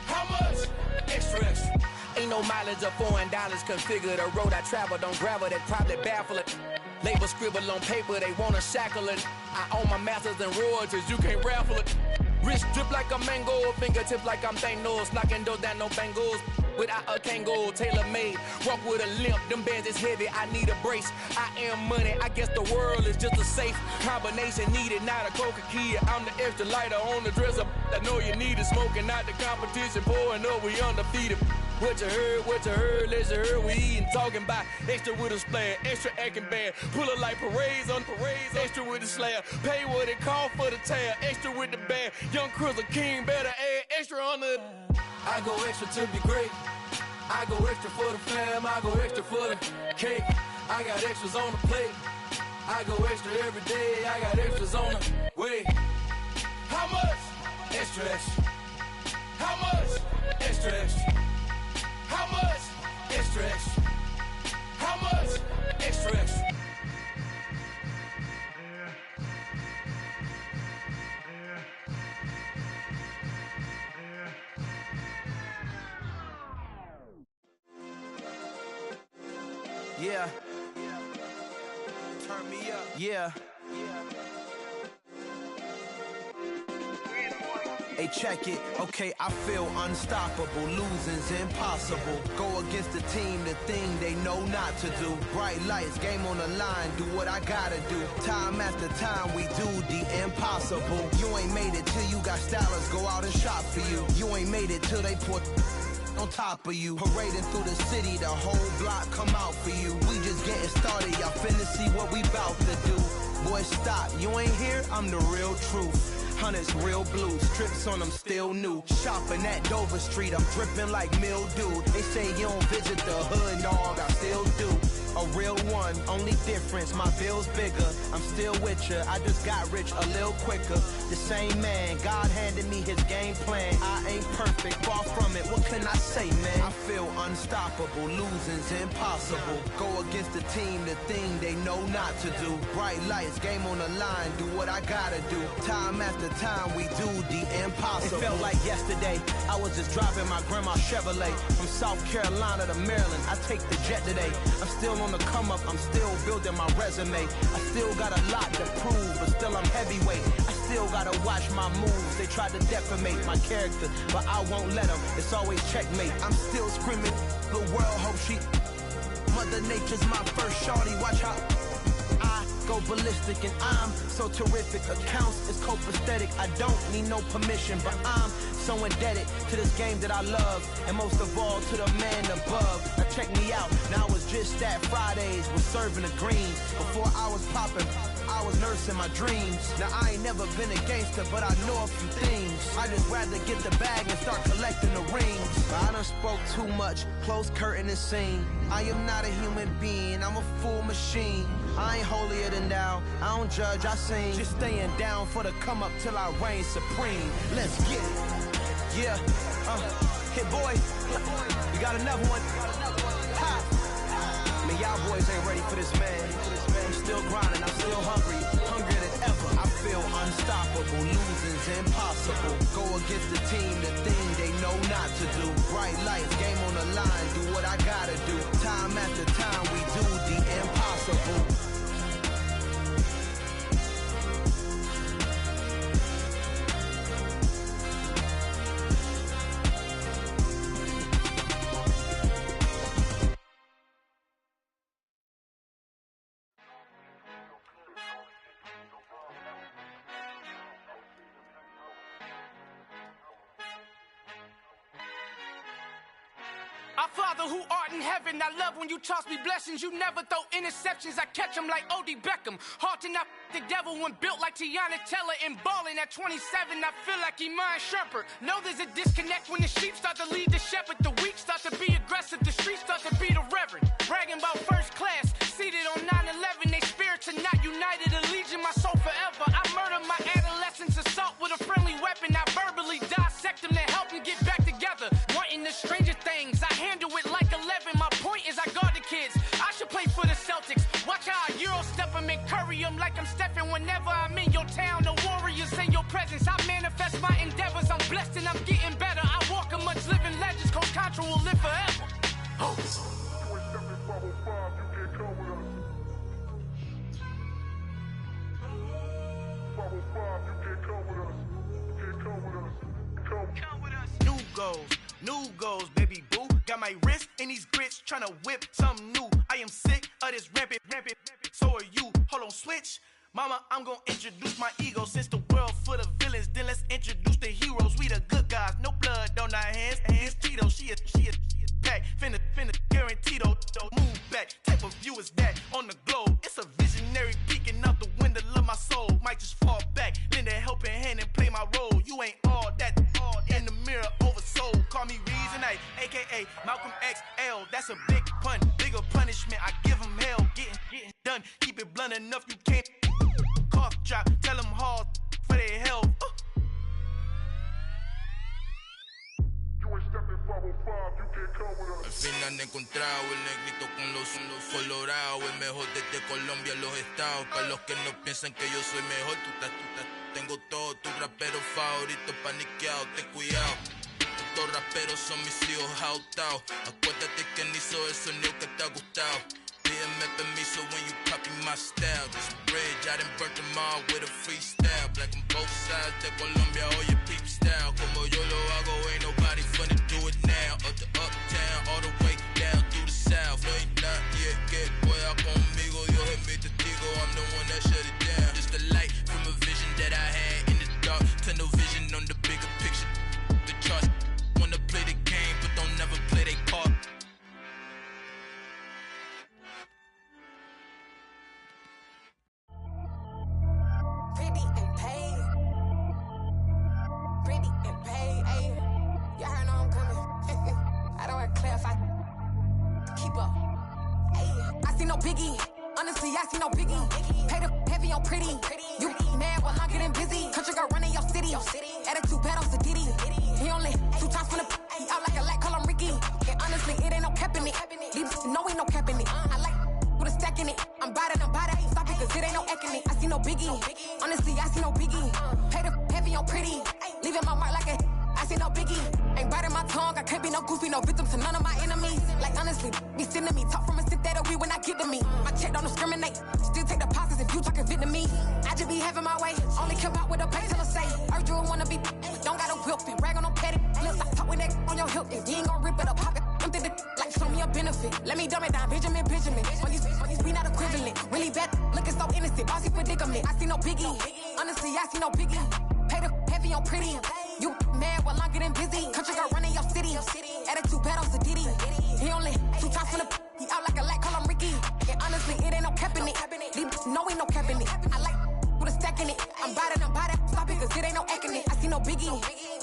How much? Extra, extra. Ain't no mileage of $4 configure the road I travel. Don't gravel that probably baffle it. Label scribble on paper, they wanna shackle it. I own my masters and royalties, you can't raffle it. Wrist drip like a mango, fingertips like I'm Thanos. Knocking those down, no bangles. Without a Kango, tailor-made. Walk with a limp, them bands is heavy, I need a brace. I am money, I guess the world is just a safe combination needed, not a coca-key. I'm the extra lighter on the dresser. I know you need it, smoking out the competition, pouring up, we undefeated. What you heard, let's you heard, we eatin', talking about extra with a splash, extra acting bad, pull it like parades on parades, extra with the slab, pay what it cost for the tab, extra with the band, young Chris a king, better add extra on the. I go extra to be great. I go extra for the fam, I go extra for the cake. I got extras on the plate. I go extra every day, I got extras on the way. How much? Extra, extra. How much? Extra, extra. How much? Extra, extra. How much? Extra, extra. Yeah. Turn me up. Yeah. Hey, check it. Okay, I feel unstoppable. Losing's impossible. Go against the team, the thing they know not to do. Bright lights, game on the line, do what I gotta do. Time after time, we do the impossible. You ain't made it till you got stylists go out and shop for you. You ain't made it till they put on top of you. Parading through the city, the whole block come out for you. We just getting started, y'all finna see what we bout to do. Boy, stop, you ain't here, I'm the real truth. Hunters, real blue, strips on them still new. Shopping at Dover Street, I'm dripping like mildew. They say you don't visit the hood, dog, I still do. A real one, only difference, my bill's bigger. I'm still with ya, I just got rich a little quicker. The same man, God handed me his game plan. I ain't perfect, far from it, what can I say, man? I feel unstoppable, losing's impossible. Go against the team, the thing they know not to do. Bright lights, game on the line, do what I gotta do. Time after time, we do the impossible. It felt like yesterday, I was just driving my grandma's Chevrolet. From South Carolina to Maryland, I take the jet today. I'm still on the come up, I'm still building my resume. I still got a lot to prove, but still I'm heavyweight. I still gotta watch my moves. They tried to defamate my character, but I won't let them. It's always checkmate. I'm still screaming, the world hope she. Mother Nature's my first shorty, watch how I go ballistic and I'm so terrific. Accounts is copacetic, I don't need no permission, but I'm so indebted to this game that I love, and most of all to the man above. Now check me out, now I was just at Fridays, was serving the greens. Before I was popping, I was nursing my dreams. Now I ain't never been a gangster, but I know a few things. I just rather get the bag and start collecting the rings. But I done spoke too much, close curtain and scene. I am not a human being, I'm a full machine. I ain't holier than thou, I don't judge, I sing. Just staying down for the come up till I reign supreme. Let's get it. Yeah, hit boy, you got another one. Ha. Man, y'all boys ain't ready for this, man. I'm still grinding, I'm still hungry, hungrier than ever. I feel unstoppable, losing's impossible. Go against the team, the thing they know not to do. Bright lights, game on the line, do what I gotta do. Time after time, we do the impossible. Our Father who art in heaven, I love when you toss me blessings. You never throw interceptions, I catch them like O.D. Beckham. Hard to not the devil when built like Tiana Teller. And balling at 27, I feel like Iman Shumpert. Know there's a disconnect when the sheep start to lead the shepherd. The weak start to be aggressive, the streets start to be the reverend. Bragging about first class, seated on 9/11. They spirits are not united, a legion, my soul forever. I murder my adolescence, assault with a friendly weapon. I verbally dissect them to help them get back together. Wanting the stranger things, I handle it like 11. My point is I guard the kids. I should play for the Celtics. Watch how I Euro step them and curry them like I'm stepping. Whenever I'm in your town, the Warriors in your presence. I manifest my endeavors. I'm blessed and I'm getting better. I walk amongst living legends. Coach Contra will live forever. Oh. New goals, baby boo. Got my wrist in these grits, tryna whip something new. I am sick of this rampant. So are you. Hold on, switch. Mama, I'm gonna introduce my ego. Since the world full of villains, then let's introduce the heroes. We the good guys, no blood on our hands. Hands Tito, she is back. Finna guarantee though. Move back. Type of view is that on the globe? It's a visionary peeking out the window of my soul. Might just fall back, lend a helping hand and play my role. You ain't all that in the mirror oversold. Call me Reason A, aka Malcolm XL. That's a big pun, bigger punishment. I give him hell, getting done. Keep it blunt enough, you can't. Cough drop, tell them hard for their health. Al fin han encontrado el negrito con los colorados, el mejor desde Colombia, los estados. Para los que no piensan que yo soy mejor, tengo todo, tu rapero favorito paniqueado, ten cuidado. Estos raperos son mis hijos jautados. Acuérdate que ni hizo el sonido que te ha gustado. Pídeme permiso when you copy my style. This bridge, I done burnt them all with a freestyle. Black on both sides de Colombia, oye peep style. Como yo lo hago, ain't nobody finna do it now. Up to uptown, all the way down through the south. No hay nadie que pueda conmigo, Dios es mi testigo. I'm the one that shut it down. Just the light from a vision that I had in the dark. Tunnel vision on the bigger picture. The charts wanna play the game, but don't never Y'all heard know I'm coming. I don't want to clarify. Keep up. Ay, I see no biggie. Honestly, I see no biggie. Pay the heavy on pretty. You mad while I'm getting busy. Country girl running your city. Attitude bad on Diddy. He only 2 times from the he out like a light, call him Ricky. And honestly, it ain't no cap in it. These no ain't no cap in it. I like with a stack in it. I'm bout it. Stop it, cause it ain't no eck in it. I see no biggie. Honestly, I see no biggie. Pay the heavy on pretty. Leaving my mark like a I see no biggie. Ain't biting my tongue. I can't be no goofy, no victim to none of my enemies. Like honestly, be sending me talk from a sit that we when I get to me. My check don't discriminate. Still take deposits if you talking Vietnamese. I just be having my way. Only care about what the pay teller say. Urge you wanna be. Don't gotta whip it. Rag on no petty. Lips like talk with that on your hip. If you ain't gon' rip it up, pop it. Empty the like show me a benefit. Let me dumb it down, Benjamin. When these we not equivalent. Really bad, looking so innocent. Bossy predicament. I see no biggie. Honestly, I see no biggie. Pay the heavy on pretty. You mad while I'm getting busy. Country girl running your city. Attitude bad on Diddy. He only 2 times from the he out like a light, call him Ricky. And honestly, it ain't no cap in it. No ain't no cap in it. I like with a stack in it. I'm bout it. Stop it, cause it ain't no eck in it. I see no biggie.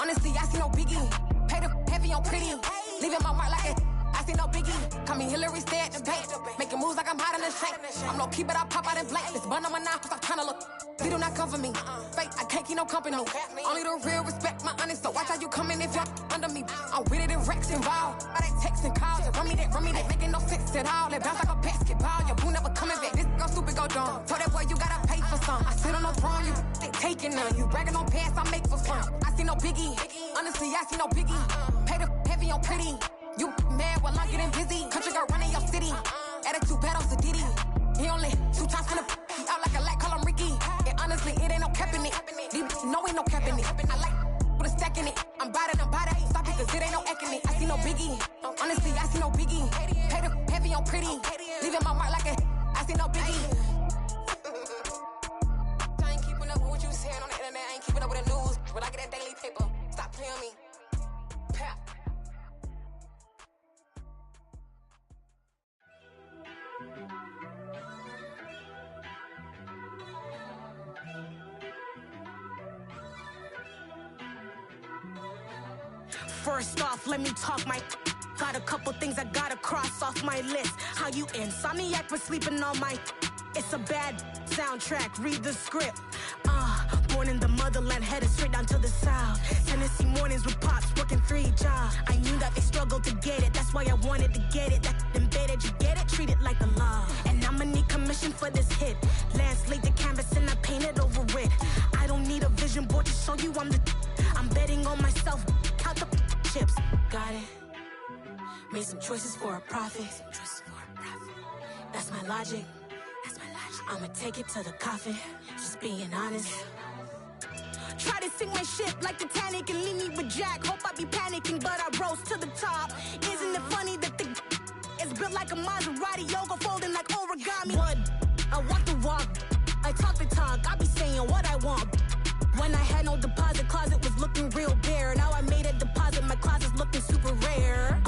Honestly, I see no biggie. Pay the heavy on pretty. Leaving my mark like it. I see no biggie. Call me Hillary, stay at the bank. Making moves like I'm hot in the shank. I'm low key, but I pop out in blank. This bun on my knife, cause I'm tryna look. They do not come for me. Fake, I can't keep no company. Only the real respect my honest. So watch how you coming if y'all under me. I'm with it and Rex involved. I they texting calls and run me that. Making no sense at all. It bounce like a basketball. Your boo never coming back. This go stupid, go dumb. Told that boy you gotta pay for some. I sit on no throne, you they taking none. You bragging on pants, I make for fun. I see no biggie. Honestly, I see no biggie. Pay the heavy on pretty. You mad while I'm getting busy. Country girl running your city. Attitude bad on Diddy. He only 2 times from the he out like a light, call him Ricky. And honestly, it ain't no cap in it. No ain't no cap in it. I like with a stack in it. I'm bout it. Stop it, cause it ain't no eck in it. I see no biggie. Honestly, I see no biggie. Pay the heavy on pretty. Leaving my mark like a I see no biggie. I ain't keeping up with what you saying on the internet. I ain't keeping up with the news. But I get that daily paper. Stop playing me. Pap. First off, let me talk my got a couple things I gotta cross off my list. How you insomniac for sleeping on my it's a bad soundtrack, read the script. Born in the motherland, headed straight down to the south. Tennessee mornings with pops, working 3 jobs. I knew that they struggled to get it, that's why I wanted to get it. That embedded, you get it, treat it like a law. And I'ma need commission for this hit. Lance laid the canvas and I painted over it. I don't need a vision board to show you I'm betting on myself, count the chips. Got it. Made some choices for a profit. That's my logic. I'ma take it to the coffin. Just being honest. Try to sink my ship like Titanic and leave me with Jack. Hope I be panicking, but I rose to the top. Isn't it funny that the it's built like a Maserati, yoga folding like origami? What? I walk the walk. I talk the talk. I be saying what I want. When I had no deposit, closet was looking real bare. Now I made a deposit, my closet's looking super rare.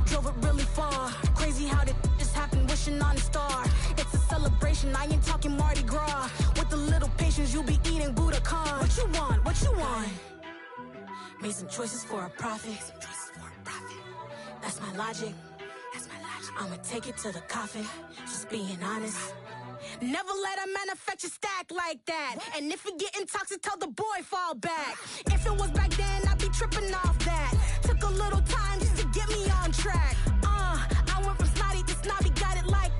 Drove it really far. Crazy how did this happen, wishing on a star. It's a celebration, I ain't talking Mardi Gras. With a little patience, you'll be eating Budokan. What you want? Made some choices for a profit. That's my logic. I'ma take it to the coffin. Just being honest. Never let a manufacture stack like that. And if it getting toxic, tell the boy fall back. If it was back then, I'd be tripping off that. Took a little time just to get me on track. I went from snotty to snobby, got it like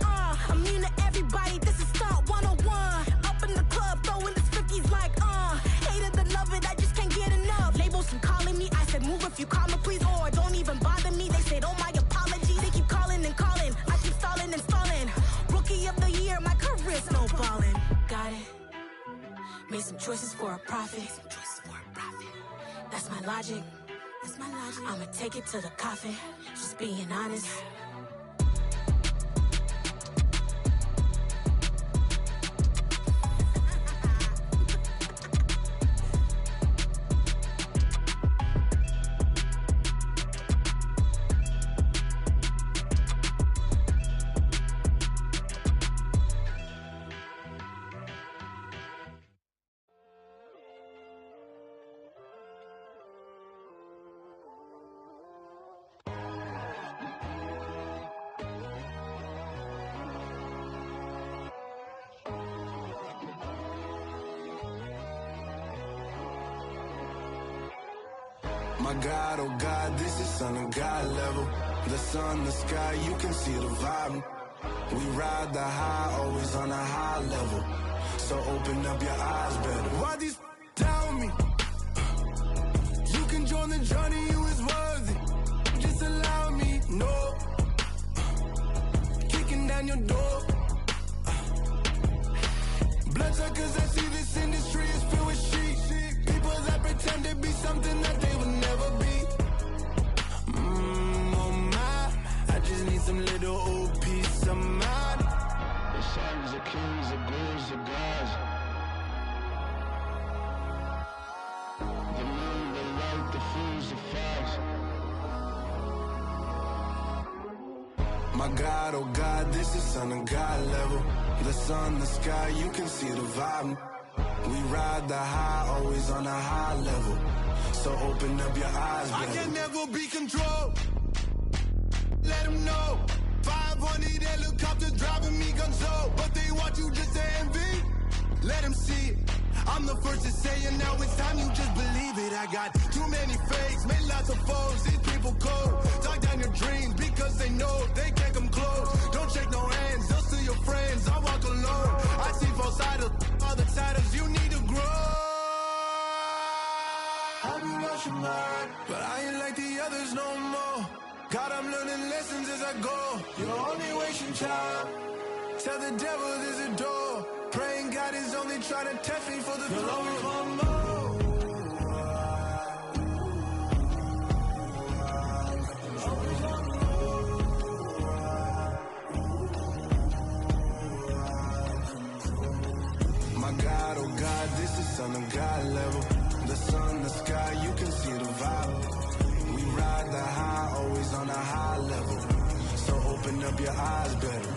immune to everybody, this is stunt 101. Up in the club, throwing this 50s like hate it and love it, I just can't get enough. Labels from calling me, I said move if you call me please, or don't even bother me. They said oh my apology, they keep calling and calling. I keep stalling and stalling. Rookie of the year, my career snowballing. Got it. Made some choices for a profit. That's my logic. I'ma take it to the coffin. Just being honest. My God, oh God, this is son of God level. The sun, the sky, you can see the vibe. We ride the high, always on a high level. So open up your eyes better. Why these tell me? You can join the journey, you is worthy. Just allow me, no. Kicking down your door. Bloodsuckers, I see this industry is filled with sheep. People that pretend to be something that they would never be. Oh my, I just need some little old peace of mind. The sons of kings, the gurus, the gods. The moon, the light, the fools, the facts. My God, oh God, this is son of God level. The sun, the sky, you can see the vibe. We ride the high, always on a high level. So open up your eyes, baby. I can never be controlled. Let them know. 500 helicopters driving me gonzo. But they want you just to envy. Let them see it. I'm the first to say it, now it's time you just believe it. I got too many fakes, made lots of foes. These people cold. Talk down your dreams because they know they can't come close. Don't shake no hands, they'll steal your friends. I walk alone. I see false idols, other titles, you need to grow. Have you lost your mind? But I ain't like the others no more. God, I'm learning lessons as I go. You're only wasting time. Tell the devil there's a door. Praying God is only trying to test me for the glory of more. My God, oh God, this is son of God level. The sun, the sky, you can see the vibe. We ride the high, always on a high level. So open up your eyes better.